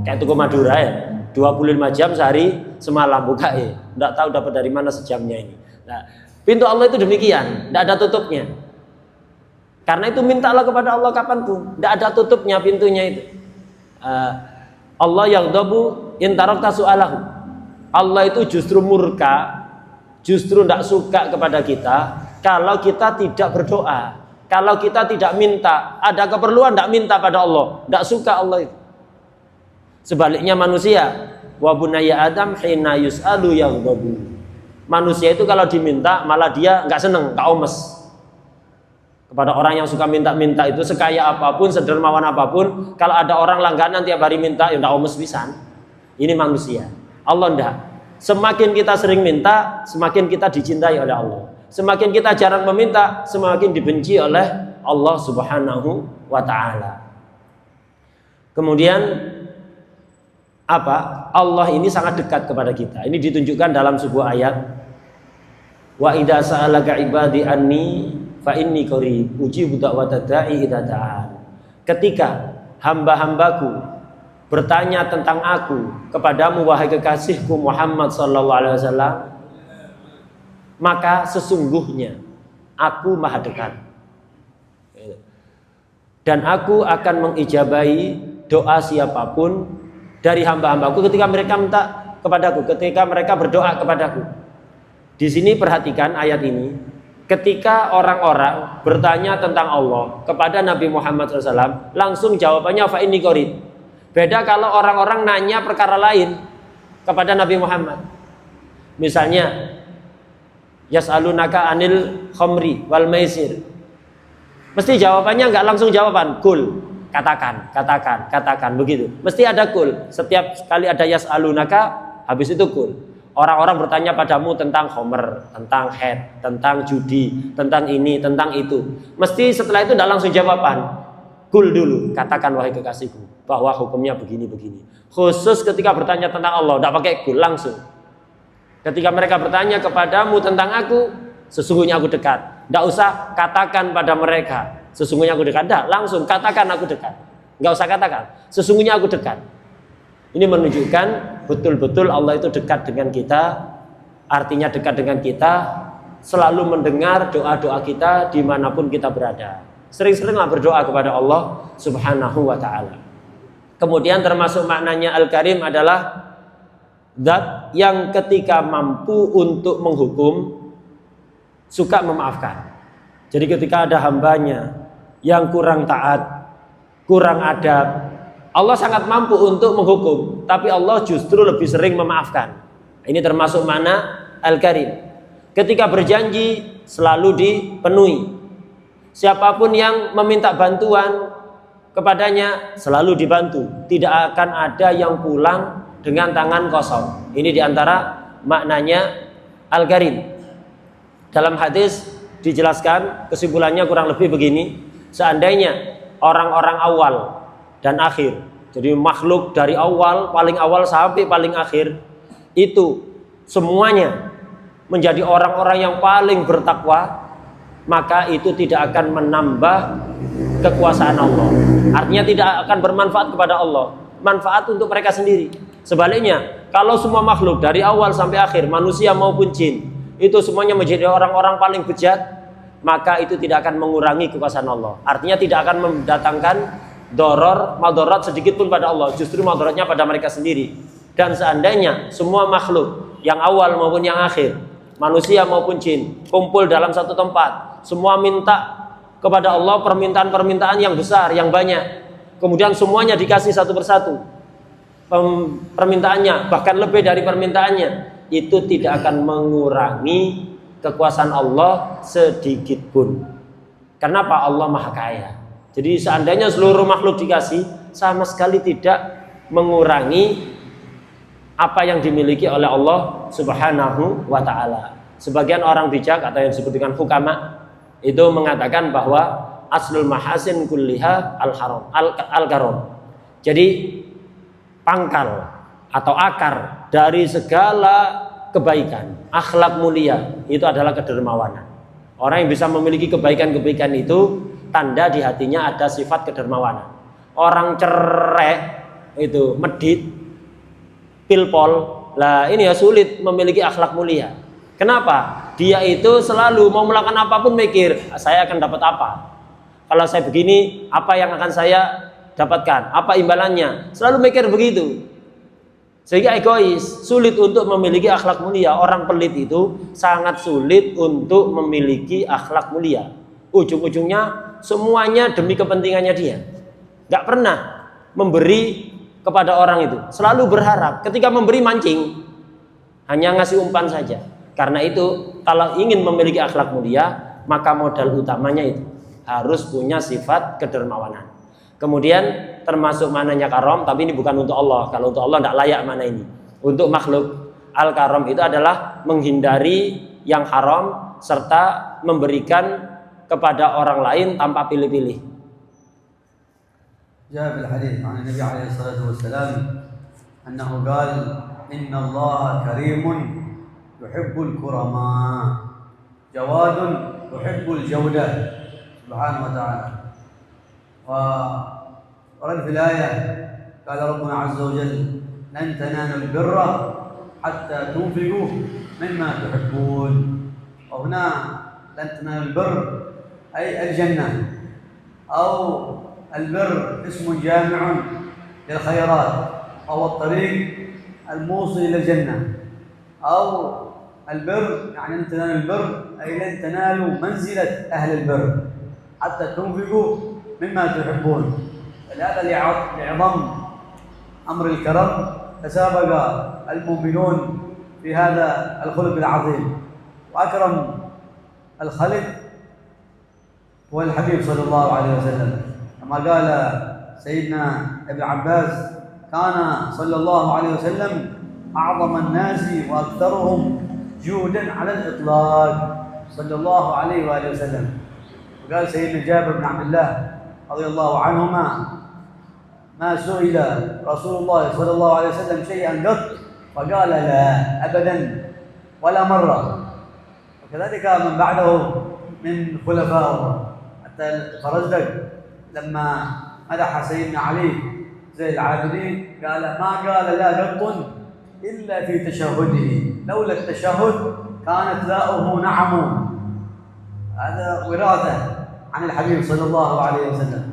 Kayak toko Madura ya, 25 jam sehari semalam buka ya. Enggak tahu dapat dari mana sejamnya ini. Nah, pintu Allah itu demikian, tidak ada tutupnya. Karena itu mintalah kepada Allah kapanpun, tidak ada tutupnya pintunya itu. Allah yaghdabu in tarakta su'alahu. Allah itu justru murka, justru tidak suka kepada kita kalau kita tidak berdoa, kalau kita tidak minta. Ada keperluan tidak minta pada Allah, tidak suka Allah itu. Sebaliknya manusia, wa bunayya adam hina yus'alu yaghdabu. Manusia itu kalau diminta malah dia nggak seneng, nggak omes. Kepada orang yang suka minta-minta itu, sekaya apapun, sedermawan apapun, kalau ada orang langganan tiap hari minta, ya nggak omes pisan. Ini manusia. Allah enggak. Semakin kita sering minta, semakin kita dicintai oleh Allah. Semakin kita jarang meminta, semakin dibenci oleh Allah Subhanahu wa ta'ala. Kemudian apa? Allah ini sangat dekat kepada kita. Ini ditunjukkan dalam sebuah ayat. Wa idza sa'alaka ibadi anni fa inni qarib ujibu da'watad da'i idza da'an. Ketika hamba-hambaku bertanya tentang aku kepadamu wahai kekasihku Muhammad sallallahu alaihi wasallam, maka sesungguhnya aku maha dekat. Dan aku akan mengijabahi doa siapapun dari hamba-hambaku ketika mereka minta kepadaku, ketika mereka berdoa kepadaku. Di sini perhatikan ayat ini. Ketika orang-orang bertanya tentang Allah kepada Nabi Muhammad SAW, langsung jawabannya fa inni qarib. Beda kalau orang-orang nanya perkara lain kepada Nabi Muhammad. Misalnya, yas'alunaka anil khamri wal maisir. Mesti jawabannya nggak langsung jawaban, kul, katakan, begitu. Mesti ada kul. Setiap kali ada yas'alunaka, habis itu kul. Orang-orang bertanya padamu tentang khomer, tentang head, tentang judi, tentang ini, tentang itu. Mesti setelah itu tidak langsung jawaban. Kul dulu, katakan wahai kekasihku bahwa hukumnya begini-begini. Khusus ketika bertanya tentang Allah, tidak pakai kul, langsung. Ketika mereka bertanya kepadamu tentang aku, sesungguhnya aku dekat. Tidak usah katakan pada mereka, sesungguhnya aku dekat. Tidak, langsung katakan aku dekat. Tidak usah katakan, sesungguhnya aku dekat. Ini menunjukkan betul-betul Allah itu dekat dengan kita. Artinya dekat dengan kita, selalu mendengar doa-doa kita dimanapun kita berada. Sering-seringlah berdoa kepada Allah subhanahu wa ta'ala. Kemudian termasuk maknanya Al-Karim adalah zat yang ketika mampu untuk menghukum, suka memaafkan. Jadi ketika ada hambanya yang kurang taat, kurang adab, Allah sangat mampu untuk menghukum, tapi Allah justru lebih sering memaafkan. Ini termasuk makna Al-Karim. Ketika berjanji selalu dipenuhi. Siapapun yang meminta bantuan kepadanya selalu dibantu. Tidak akan ada yang pulang dengan tangan kosong. Ini diantara maknanya Al-Karim. Dalam hadis dijelaskan, kesimpulannya kurang lebih begini. Seandainya orang-orang awal dan akhir, jadi makhluk dari awal, paling awal sampai paling akhir, itu semuanya menjadi orang-orang yang paling bertakwa, maka itu tidak akan menambah kekuasaan Allah. Artinya tidak akan bermanfaat kepada Allah, manfaat untuk mereka sendiri. Sebaliknya, kalau semua makhluk dari awal sampai akhir, manusia maupun jin, itu semuanya menjadi orang-orang paling bejat, maka itu tidak akan mengurangi kekuasaan Allah. Artinya tidak akan mendatangkan doror, madarat sedikit pun pada Allah, justru madaratnya pada mereka sendiri. Dan seandainya semua makhluk yang awal maupun yang akhir, manusia maupun jin, kumpul dalam satu tempat, semua minta kepada Allah permintaan-permintaan yang besar, yang banyak, kemudian semuanya dikasih satu persatu permintaannya, bahkan lebih dari permintaannya, itu tidak akan mengurangi kekuasaan Allah sedikit pun. Kenapa? Allah Maha Kaya. Jadi seandainya seluruh makhluk dikasih, sama sekali tidak mengurangi apa yang dimiliki oleh Allah Subhanahu wa ta'ala. Sebagian orang bijak atau yang disebut dengan hukama itu mengatakan bahwa aslul mahasin kulliha al-karam. Jadi pangkal atau akar dari segala kebaikan, akhlak mulia itu adalah kedermawanan. Orang yang bisa memiliki kebaikan-kebaikan itu tanda di hatinya ada sifat kedermawanan. Orang cerek itu medit, pilpol, lah ini ya sulit memiliki akhlak mulia. Kenapa? Dia itu selalu mau melakukan apapun mikir, saya akan dapat apa? Kalau saya begini, apa yang akan saya dapatkan? Apa imbalannya? Selalu mikir begitu. Sehingga egois, sulit untuk memiliki akhlak mulia. Orang pelit itu sangat sulit untuk memiliki akhlak mulia. Ujung-ujungnya semuanya demi kepentingannya dia. Gak pernah memberi kepada orang itu. Selalu berharap. Ketika memberi mancing, hanya ngasih umpan saja. Karena itu, kalau ingin memiliki akhlak mulia, maka modal utamanya itu harus punya sifat kedermawanan. Kemudian termasuk mananya karom, tapi ini bukan untuk Allah. Kalau untuk Allah tidak layak mana ini. Untuk makhluk, al-karom itu adalah menghindari yang haram serta memberikan kepada orang lain tanpa pilih-pilih. جاء في الحديث عن النبي عليه الصلاة والسلام أنه قال: إن الله كريم يحب الكرماء، جواد يحب الجودة سبحانه وتعالى. ورد في الآية قال ربنا عز وجل: لن تنالوا البر حتى تنفقوا مما تحبون. وهنا لن تنالوا البر أي الجنة، أو البر اسم جامع للخيرات أو الطريق الموصل إلى الجنة، أو البر يعني لن تنالوا البر أي لن تنالوا منزلة أهل البر حتى تنفقوا مما تحبون. فلهذا لعظم أمر الكرم تسابق المؤمنون في هذا الخلق العظيم. وأكرم الخلق هو الحبيب صلى الله عليه وسلم، كما قال سيدنا ابن عباس: كان صلى الله عليه وسلم أعظم الناس وأكثرهم جودا على الإطلاق، صلى الله عليه وآله وسلم. وقال سيدنا جابر بن عبد الله رضي الله عنهما: ما سئل رسول الله صلى الله عليه وسلم شيئا قط فقال لا أبدا ولا مرة. وكذلك من بعده من خلفائه، حتى الفرزدق لما مدح سيدنا علي زين العابدين قال: ما قال لا قط إلا في تشهده، لولا التشهد كانت لاؤه نعم. هذا وراثة عن الحبيب صلى الله عليه وسلم.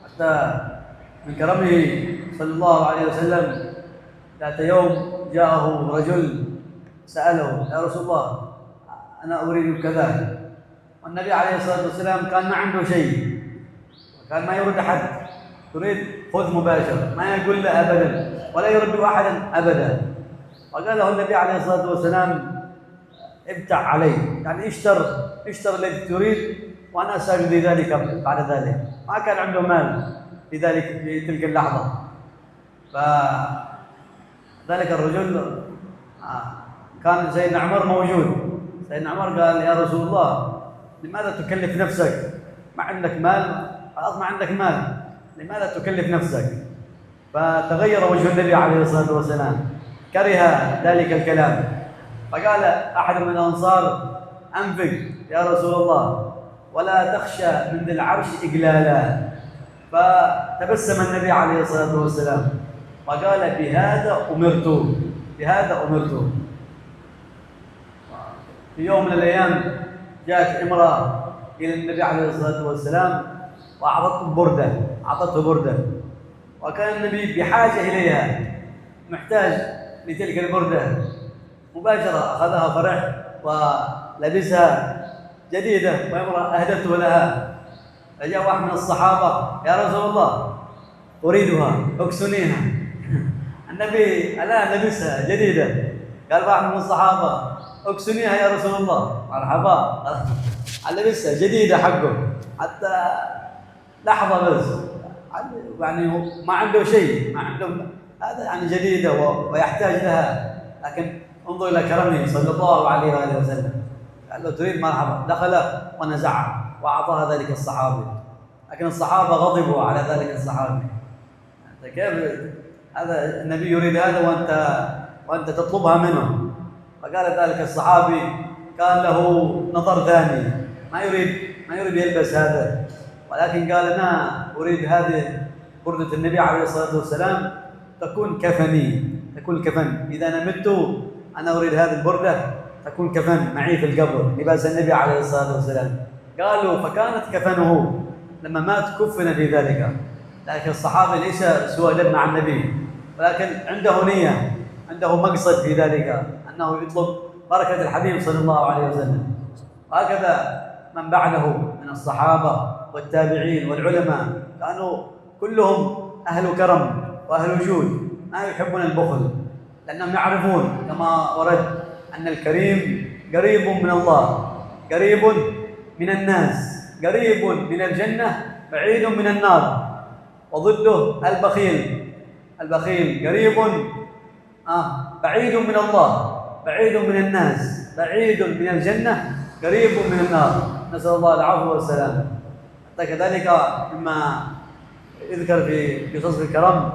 حتى من كرمه صلى الله عليه وسلم ذات يوم جاءه رجل سأله: يا رسول الله أنا أريد كذا. والنبي عليه الصلاة والسلام كان ما عنده شيء، كان ما يرد أحد، تريد خذ مباشر، ما يقول له أبدا ولا يرد أحدا أبدا. وقال له النبي عليه الصلاة والسلام: ابتع علي، يعني اشتر الذي تريد وأنا سأجزي ذلك بعد ذلك. ما كان عنده مال في تلك اللحظة. فذلك الرجل كان سيدنا عمر موجود. سيدنا عمر قال: يا رسول الله لماذا تكلف نفسك؟ ما عندك مال، خلاص ما عندك مال، لماذا تكلف نفسك؟ فتغير وجه النبي عليه الصلاة والسلام، كره ذلك الكلام. فقال أحد من الأنصار: أنفق يا رسول الله ولا تخشى من ذي العرش إقلالا. فتبسم النبي عليه الصلاة والسلام وقال: بهذا أمرت. في يوم من الأيام جاءت امرأة إلى النبي عليه الصلاة والسلام أعطته بردة، وكان النبي بحاجة إليها، محتاج لتلك البردة. مباشرة أخذها فرح ولبسها جديدة، وامرأة أهدته لها. فجاء واحد من الصحابة: يا رسول الله أريدها اكسنيها. النبي ألا لبسها جديدة. قال واحد من الصحابة: اكسنيها يا رسول الله. مرحبا، لبسها جديدة حقه، حتى لحظة بس، يعني ما عنده شيء، ما عنده، هذا يعني جديدة ويحتاج لها. لكن انظر إلى كرمه صلى الله عليه وآله وسلم، قال له: تريد؟ مرحبا. دخل ونزعها وأعطاها ذلك الصحابي. لكن الصحابة غضبوا على ذلك الصحابي. أنت كيف هذا النبي يريد هذا وأنت تطلبها منه؟ فقال ذلك الصحابي كان له نظر ثاني، ما يريد يلبس هذا، ولكن قال: أنا أريد هذه بردة النبي عليه الصلاة والسلام تكون كفني، تكون كفن. إذا أنا مت أنا أريد هذه البردة تكون كفن معي في القبر، لباس النبي عليه الصلاة والسلام. قالوا: فكانت كفنه لما مات كفن في ذلك. لكن الصحابي ليس سوى دم مع النبي، ولكن عنده نية، عنده مقصد في ذلك، أنه يطلب بركة الحبيب صلى الله عليه وسلم. وهكذا من بعده من الصحابة والتابعين والعلماء كانوا كلهم أهل كرم وأهل جود، ما يحبون البخل، لأنهم يعرفون كما ورد أن الكريم قريب من الله، قريب من الناس، قريب من الجنة، بعيد من النار. وضده البخيل قريب بعيد من الله، بعيد من الناس، بعيد من الجنة، قريب من النار. نسأل الله العفو والسلام. حتى كذلك مما يذكر في قصص الكرم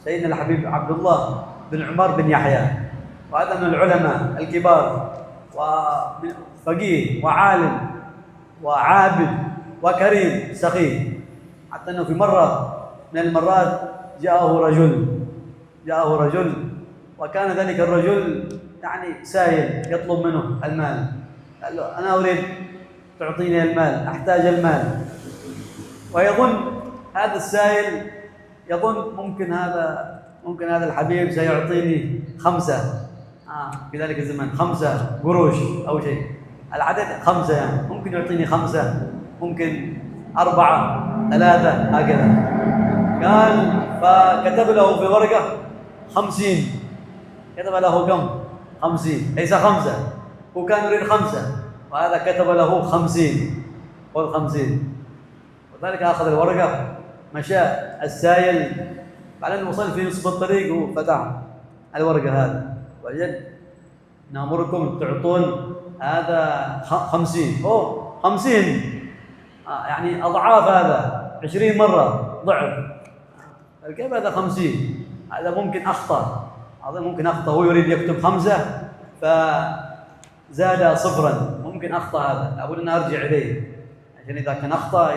سيدنا الحبيب عبد الله بن عمر بن يحيى، وهذا من العلماء الكبار وفقيه وعالم وعابد وكريم سخي، حتى أنه في مرة من المرات جاءه رجل وكان ذلك الرجل يعني سائل يطلب منه المال. قال له أنا أريد تعطيني المال، أحتاج المال. ويظن هذا السائل يظن ممكن هذا الحبيب سيعطيني 5 في ذلك الزمان 5 قروش أو شيء، العدد 5 يعني ممكن يعطيني 5، ممكن 4 3 هكذا. قال فكتب له في ورقة 50، كتب له كم؟ 50 ليس 5، هو كان يريد 5 وهذا كتب له 50 قل 50. وذلك أخذ الورقة مشى السائل، بعدين وصل في نصف الطريق وفتح الورقة هذا وجد نأمركم تعطون هذا 50 50 يعني أضعاف هذا 20 مرة ضعف. كيف هذا 50؟ هذا ممكن أخطأ، هو يريد يكتب 5 فزاد صفرا، ممكن أخطأ هذا، لابد أن أرجع إليه عشان إذا كان أخطأ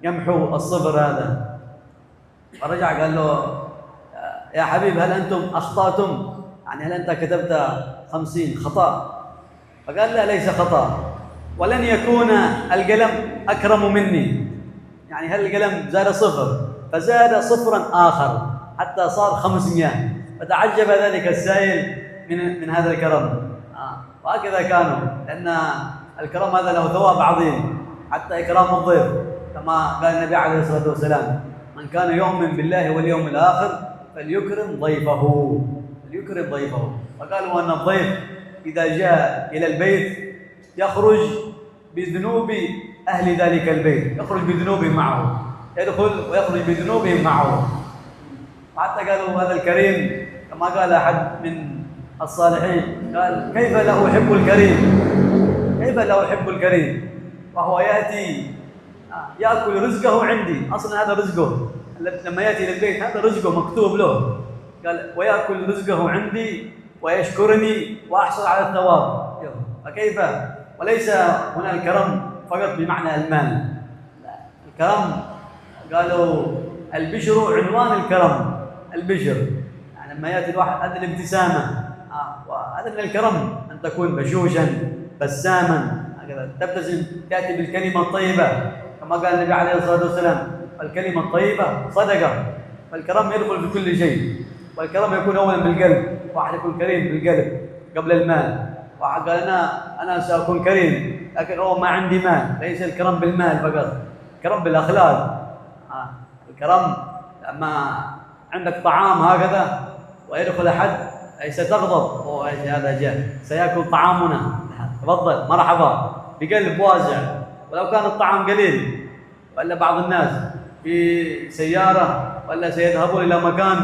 يمحو الصفر هذا. فرجع قال له يا حبيب هل أنتم أخطأتم؟ يعني هل أنت كتبت 50 خطأ؟ فقال لا ليس خطأ، ولن يكون القلم أكرم مني. يعني هل القلم زاد صفر فزاد صفرا آخر حتى صار 500. فتعجب ذلك السائل من هذا الكرم. وهكذا كانوا، لأن الكرم هذا له ثواب عظيم، حتى إكرام الضيف كما قال النبي عليه الصلاة والسلام من كان يؤمن بالله واليوم الآخر فليكرم ضيفه. وقالوا أن الضيف إذا جاء إلى البيت يخرج بذنوب أهل ذلك البيت، يخرج بذنوبهم معه، يدخل ويخرج بذنوبهم معه. وحتى قالوا هذا الكريم كما قال أحد من الصالحين قال كيف لا أحب الكريم وهو يأتي يأكل رزقه عندي، أصلا هذا رزقه لما يأتي إلى البيت هذا رزقه مكتوب له. قال ويأكل رزقه عندي ويشكرني وأحصل على الثواب. فكيف؟ وليس هنا الكرم فقط بمعنى المال، الكرم قالوا البشر عنوان الكرم. البشر يعني لما يأتي الواحد هذه الابتسامة، وهذا من الكرم أن تكون بشوشا بساما هكذا، تبتسم، تأتي بالكلمة الطيبة كما قال النبي عليه الصلاة والسلام الكلمة الطيبة صدقة. فالكرم يدخل في كل شيء، والكرم يكون أولا بالقلب، واحد يكون كريم بالقلب قبل المال. واحد قال أنا سأكون كريم لكن هو ما عندي مال، ليس الكرم بالمال فقط، الكرم بالأخلاق. الكرم لما عندك طعام هكذا ويدخل أحد أي ستغضب هذا جاء سيأكل طعامنا، تفضل مرحبا بقلب واسع. ولو كان الطعام قليل، ولا بعض الناس في سيارة ولا سيذهبون إلى مكان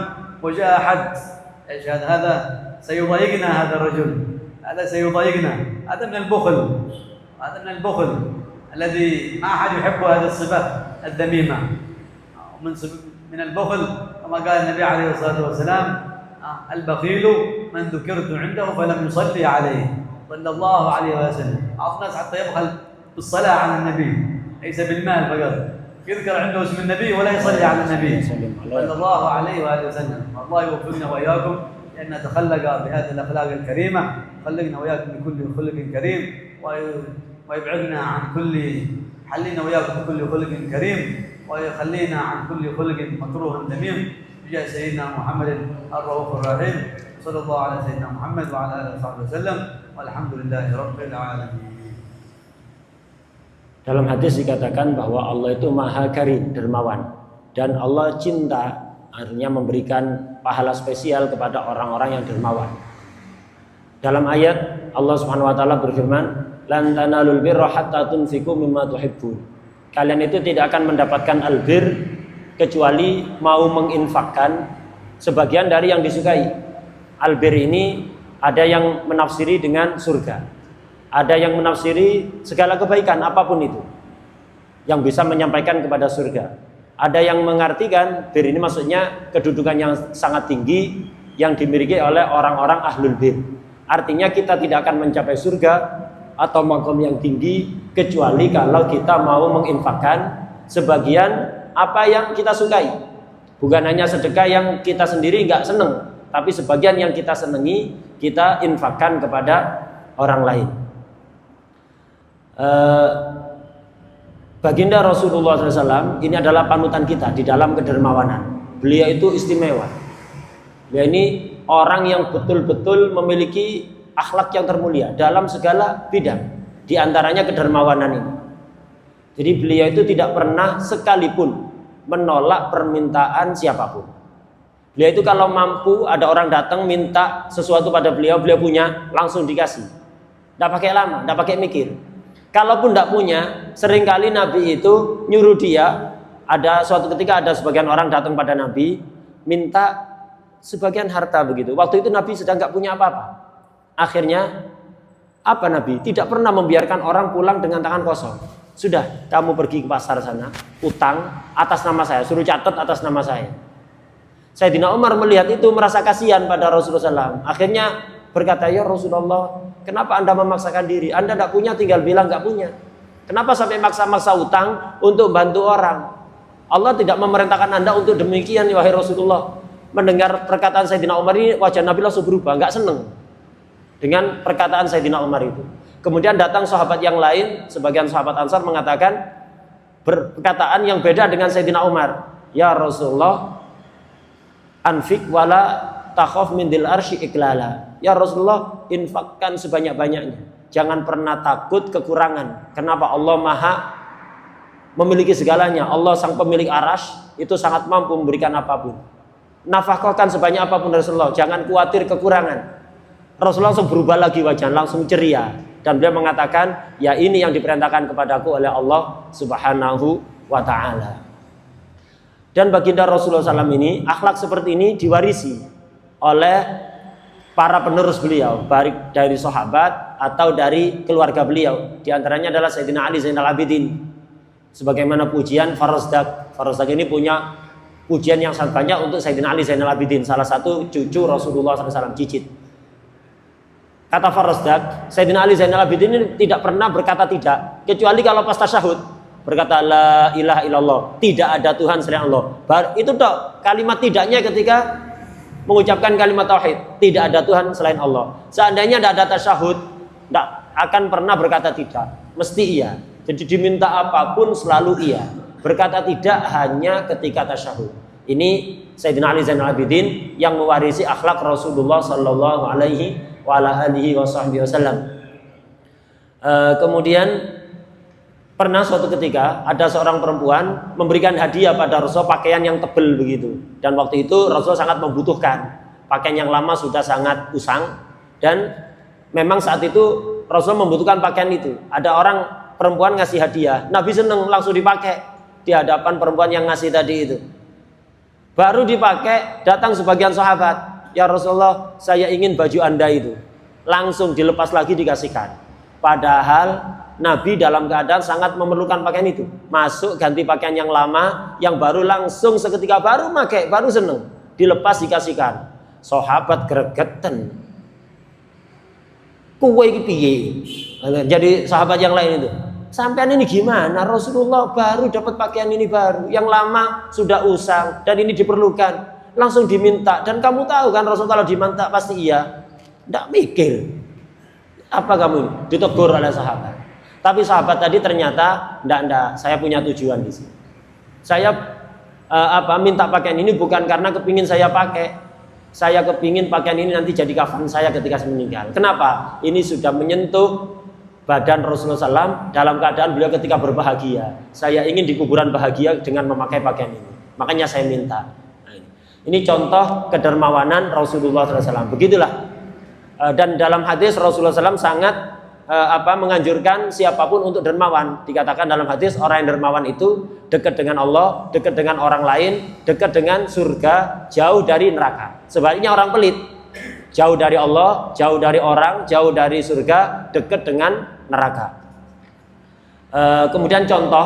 وجاء أحد إيش هذا سيضايقنا، هذا الرجل هذا سيضايقنا، هذا من البخل الذي ما أحد يحب هذه الصفة الذميمة. من البخل كما قال النبي عليه الصلاة والسلام البخيل من ذكرت عنده فلم يصلي عليه صلى الله عليه وسلم. بعض الناس حتى يبخل بالصلاة على النبي، ليس بالمال فقط، يذكر عنده اسم النبي ولا يصلي على النبي صلى الله عليه وآله وسلم. الله يوفقنا وإياكم لأن نتخلق بهذه الأخلاق الكريمة، خلقنا وإياكم بكل خلق كريم، ويبعدنا عن كل حلنا وإياكم بكل خلق كريم، ويخلينا عن كل خلق مكروه ذميم بجاه سيدنا محمد الرؤوف الرحيم. صلى الله على سيدنا محمد وعلى آله وصحبه وسلم والحمد لله رب العالمين. Dalam hadis dikatakan bahwa Allah itu maha karim, dermawan, dan Allah cinta, artinya memberikan pahala spesial kepada orang-orang yang dermawan. Dalam ayat Allah Subhanahu wa taala berfirman, "Lan tanalul birra hatta tunfiqu mimma tuhibbun." Kalian itu tidak akan mendapatkan albir kecuali mau menginfakkan sebagian dari yang disukai. Albir ini ada yang menafsiri dengan surga, ada yang menafsiri segala kebaikan apapun itu yang bisa menyampaikan kepada surga. Ada yang mengartikan bir ini maksudnya kedudukan yang sangat tinggi yang dimiliki oleh orang-orang ahlul bir. Artinya kita tidak akan mencapai surga atau makom yang tinggi kecuali kalau kita mau menginfakkan sebagian apa yang kita sukai. Bukan hanya sedekah yang kita sendiri nggak seneng, tapi sebagian yang kita senangi kita infakkan kepada orang lain. Baginda Rasulullah SAW ini adalah panutan kita di dalam kedermawanan. Beliau itu istimewa. Beliau ini orang yang betul-betul memiliki akhlak yang termulia dalam segala bidang. Di antaranya kedermawanan ini. Jadi beliau itu tidak pernah sekalipun menolak permintaan siapapun. Beliau itu kalau mampu ada orang datang minta sesuatu pada beliau, beliau punya langsung dikasih. Tidak pakai lama, tidak pakai mikir. Kalaupun tidak punya, seringkali Nabi itu nyuruh dia. Ada suatu ketika ada sebagian orang datang pada Nabi minta sebagian harta begitu. Waktu itu Nabi sedang nggak punya apa-apa. Akhirnya apa Nabi? Tidak pernah membiarkan orang pulang dengan tangan kosong. Sudah, kamu pergi ke pasar sana, utang atas nama saya, suruh catat atas nama saya. Sayyidina Umar melihat itu merasa kasihan pada Rasulullah SAW. Akhirnya berkata, ya Rasulullah, kenapa Anda memaksakan diri? Anda tidak punya, tinggal bilang nggak punya. Kenapa sampai maksa-maksa utang untuk bantu orang? Allah tidak memerintahkan Anda untuk demikian, wahai Rasulullah. Mendengar perkataan Sayyidina Umar ini, wajah Nabi langsung berubah, nggak seneng dengan perkataan Sayyidina Umar itu. Kemudian datang sahabat yang lain, sebagian sahabat Ansar mengatakan perkataan yang beda dengan Sayyidina Umar. Ya Rasulullah, anfik wala takhaf min dil arsy iklala. Ya Rasulullah, infakkan sebanyak-banyaknya. Jangan pernah takut kekurangan. Kenapa? Allah Maha memiliki segalanya. Allah sang pemilik arasy itu sangat mampu memberikan apapun. Nafkahkan sebanyak apapun Rasulullah. Jangan khawatir kekurangan. Rasulullah langsung berubah lagi wajah, langsung ceria. Dan beliau mengatakan, ya ini yang diperintahkan kepadaku oleh Allah Subhanahu wa ta'ala. Dan baginda Rasulullah SAW ini, akhlak seperti ini diwarisi oleh para penerus beliau, baik dari sahabat atau dari keluarga beliau. Di antaranya adalah Sayyidina Ali Zainal Abidin. Sebagaimana pujian Farosdak. Farosdak ini punya pujian yang sangat banyak untuk Sayyidina Ali Zainal Abidin, salah satu cucu Rasulullah SAW, cicit. Kata Farosdak, Sayyidina Ali Zainal Abidin ini tidak pernah berkata tidak, kecuali kalau pas tasyahud berkata la ilaha illallah, tidak ada Tuhan selain Allah. Itu dok kalimat tidaknya ketika mengucapkan kalimat tauhid, tidak ada Tuhan selain Allah. Seandainya tidak ada tasyahud, tidak akan pernah berkata tidak, mesti iya. Jadi diminta apapun selalu iya. Berkata tidak hanya ketika tasyahud. Ini Sayyidina Ali Zainal Abidin yang mewarisi akhlak Rasulullah sallallahu alaihi wasallam. Kemudian pernah suatu ketika ada seorang perempuan memberikan hadiah pada Rasul pakaian yang tebal begitu. Dan waktu itu Rasul sangat membutuhkan. Pakaian yang lama sudah sangat usang dan memang saat itu Rasul membutuhkan pakaian itu. Ada orang perempuan ngasih hadiah, Nabi seneng langsung dipakai di hadapan perempuan yang ngasih tadi itu. Baru dipakai, datang sebagian sahabat, ya Rasulullah, saya ingin baju Anda itu. Langsung dilepas lagi dikasihkan. Padahal Nabi dalam keadaan sangat memerlukan pakaian itu. Masuk ganti pakaian yang lama, yang baru langsung seketika baru pakai, baru seneng. Dilepas dikasihkan. Sahabat gregetan. Kuwe iki piye? Jadi sahabat yang lain itu. Sampean ini gimana? Rasulullah baru dapat pakaian ini baru, yang lama sudah usang dan ini diperlukan, langsung diminta. Dan kamu tahu kan Rasul kalau diminta pasti iya, tidak mikir. Apa kamu ditegur oleh sahabat? Tapi sahabat tadi ternyata tidak, saya punya tujuan di sini. Saya minta pakaian ini bukan karena kepingin saya pakai. Saya kepingin pakaian ini nanti jadi kafan saya ketika saya meninggal. Kenapa? Ini sudah menyentuh badan Rasulullah SAW dalam keadaan beliau ketika berbahagia. Saya ingin di kuburan bahagia dengan memakai pakaian ini. Makanya saya minta. Nah, ini contoh kedermawanan Rasulullah SAW. Begitulah. Dan dalam hadis Rasulullah SAW sangat menganjurkan siapapun untuk dermawan. Dikatakan dalam hadis orang yang dermawan itu dekat dengan Allah, dekat dengan orang lain, dekat dengan surga, jauh dari neraka. Sebaliknya orang pelit jauh dari Allah, jauh dari orang, jauh dari surga, dekat dengan neraka. Kemudian contoh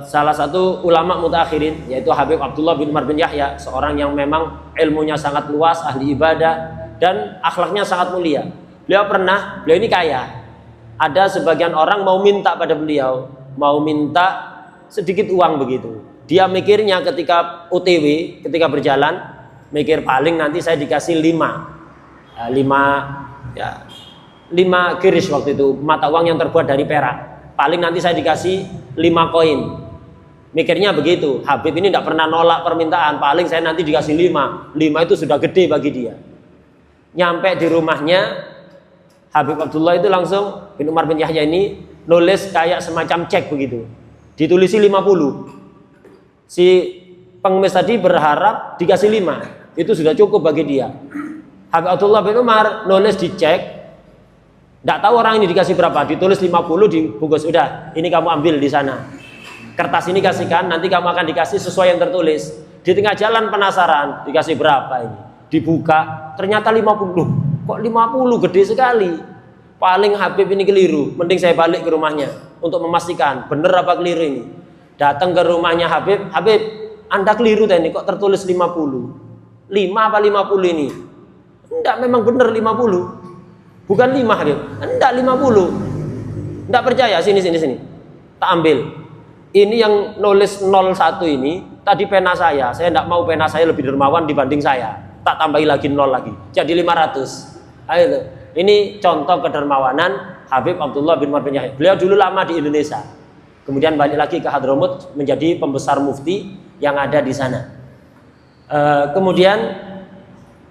salah satu ulama mutakhirin yaitu Habib Abdullah bin Umar bin Yahya, seorang yang memang ilmunya sangat luas, ahli ibadah dan akhlaknya sangat mulia. Beliau ini kaya. Ada sebagian orang mau minta pada beliau, mau minta sedikit uang begitu. Dia mikirnya ketika OTW, ketika berjalan, mikir paling nanti saya dikasih 5 kiris waktu itu, mata uang yang terbuat dari perak. Paling nanti saya dikasih 5 koin. Mikirnya begitu. Habib ini tidak pernah nolak permintaan. Paling saya nanti dikasih 5. 5 itu sudah gede bagi dia. Nyampe di rumahnya, Habib Abdullah itu langsung, bin Umar bin Yahya ini nulis kayak semacam cek begitu. Ditulisi 50. Si pengemis tadi berharap dikasih 5. Itu sudah cukup bagi dia. Habib Abdullah bin Umar nulis di cek. Tidak tahu orang ini dikasih berapa, ditulis 50, dibungkus, udah ini kamu ambil di sana, kertas ini kasihkan, nanti kamu akan dikasih sesuai yang tertulis. Di tengah jalan penasaran, dikasih berapa ini, dibuka, ternyata 50. Kok 50, gede sekali. Paling Habib ini keliru, mending saya balik ke rumahnya untuk memastikan bener apa keliru ini. Datang ke rumahnya Habib, Habib Anda keliru tadi, kok tertulis 50. 5 apa 50 ini? Enggak, memang bener 50. Bukan 5 Habib, enggak 50. Enggak percaya, sini. Tak ambil. Ini yang nulis 01 ini tadi pena saya enggak mau pena saya lebih dermawan dibanding saya. Tak tambahi lagi 0 lagi. Jadi 500. Ayo, ini contoh kedermawanan Habib Abdullah bin Umar bin Yahya. Beliau dulu lama di Indonesia. Kemudian balik lagi ke Hadramut menjadi pembesar mufti yang ada di sana. Kemudian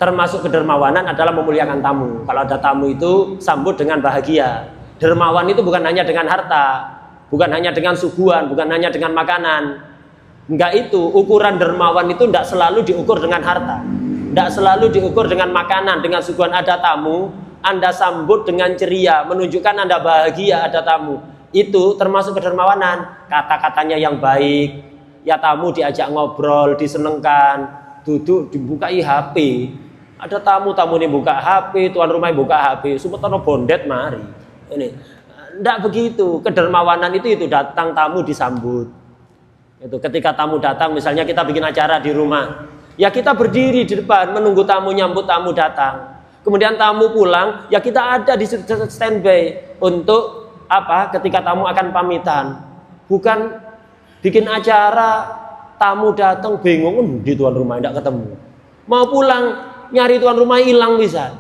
termasuk kedermawanan adalah memuliakan tamu. Kalau ada tamu itu sambut dengan bahagia. Dermawan itu bukan hanya dengan harta, bukan hanya dengan suguhan, bukan hanya dengan makanan. Enggak itu, ukuran dermawan itu tidak selalu diukur dengan harta. Tidak selalu diukur dengan makanan, dengan suguhan. Ada tamu, Anda sambut dengan ceria, menunjukkan Anda bahagia ada tamu. Itu termasuk kedermawanan. Kata-katanya yang baik, ya tamu diajak ngobrol, disenengkan, duduk dibukai HP. Ada tamu ini buka HP, tuan rumah buka HP, sumetono bondet mari. Ini enggak begitu. Kedermawanan itu datang tamu disambut. Itu ketika tamu datang, misalnya kita bikin acara di rumah, ya kita berdiri di depan menunggu tamu, nyambut tamu datang. Kemudian tamu pulang, ya kita ada di standby untuk apa? Ketika tamu akan pamitan. Bukan bikin acara tamu datang bingung di tuan rumah enggak ketemu. Mau pulang nyari tuan rumah hilang bisa.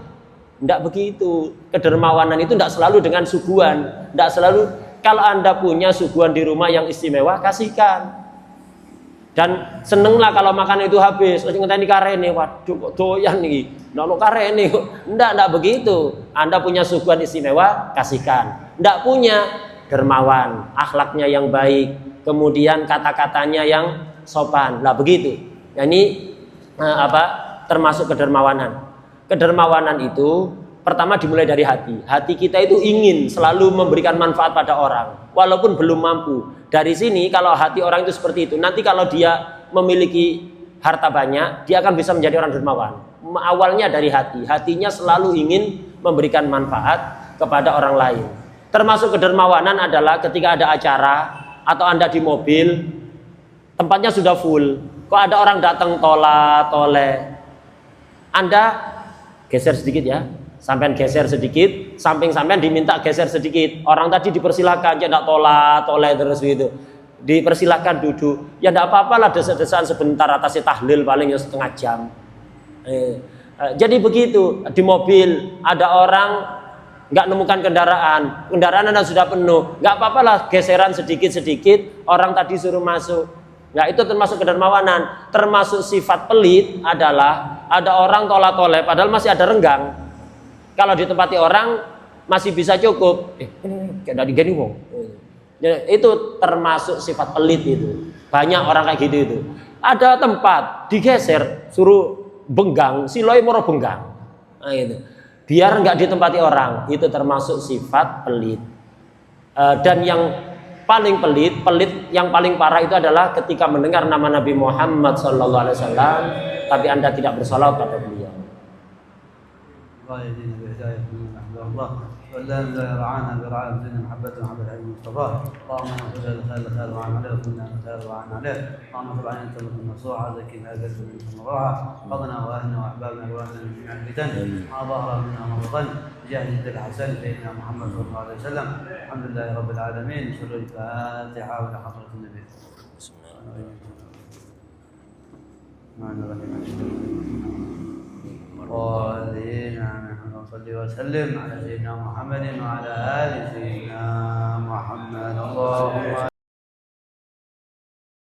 Enggak begitu. Kedermawanan itu enggak selalu dengan suguhan, enggak selalu. Kalau Anda punya suguhan di rumah yang istimewa, kasihkan. Dan senenglah kalau makan itu habis. Ngenteni karene, waduh kok doyan nih. Nek karene enggak begitu. Anda punya suguhan istimewa, kasihkan. Enggak punya, dermawan, akhlaknya yang baik, kemudian kata-katanya yang sopan. Lah begitu. Ya ini termasuk kedermawanan. Kedermawanan itu pertama dimulai dari hati. Hati kita itu ingin selalu memberikan manfaat pada orang, walaupun belum mampu. Dari sini kalau hati orang itu seperti itu, nanti kalau dia memiliki harta banyak, dia akan bisa menjadi orang dermawan. Awalnya dari hati. Hatinya selalu ingin memberikan manfaat kepada orang lain. Termasuk kedermawanan adalah ketika ada acara atau Anda di mobil, tempatnya sudah full, kok ada orang datang toleh. Anda geser sedikit ya, sampean geser sedikit, samping sampean diminta geser sedikit. Orang tadi dipersilakan, ya tidak toleh terus gitu. Dipersilakan duduk. Ya tidak apa-apalah desa-desaan sebentar, atasnya tahlil paling ya setengah jam. Jadi begitu, di mobil ada orang nggak nemukan kendaraan Anda sudah penuh, nggak apa-apalah geseran sedikit-sedikit, orang tadi suruh masuk. Nah itu termasuk kedermawanan. Termasuk sifat pelit adalah ada orang toleh padahal masih ada renggang. Kalau ditempati orang masih bisa cukup. Ini kayak dari gini wong. Itu termasuk sifat pelit itu. Banyak orang kayak gitu itu. Ada tempat digeser suruh benggang, siloi moro benggang. Nah itu. Biar nggak ditempati orang. Itu termasuk sifat pelit. Dan yang paling pelit yang paling parah itu adalah ketika mendengar nama Nabi Muhammad SAW tapi Anda tidak bersalawat pada beliau. القائدين بهداية من أحباب الله، ولا رعانا برعاية زين محبته ومحبة حبيب المصطفى. اللهم اغفر له الخير الخير وعن عليه وكنا الخير وعن عليه. اللهم صل على انت من نصوحا زكينا قلب من مروعه، فضنا واهلنا واحبابنا واهلنا من جميع الفتن ما ظهر منها ما بطن، بجاه جد الحسن سيدنا محمد صلى الله عليه وسلم. الحمد لله رب العالمين. سر الفاتحه الى حضره النبي. بسم الله الرحمن الرحيم. الرحمن الرحيم. اللهم صل وسلم على سيدنا محمد وعلى ال سيدنا محمد. اللهم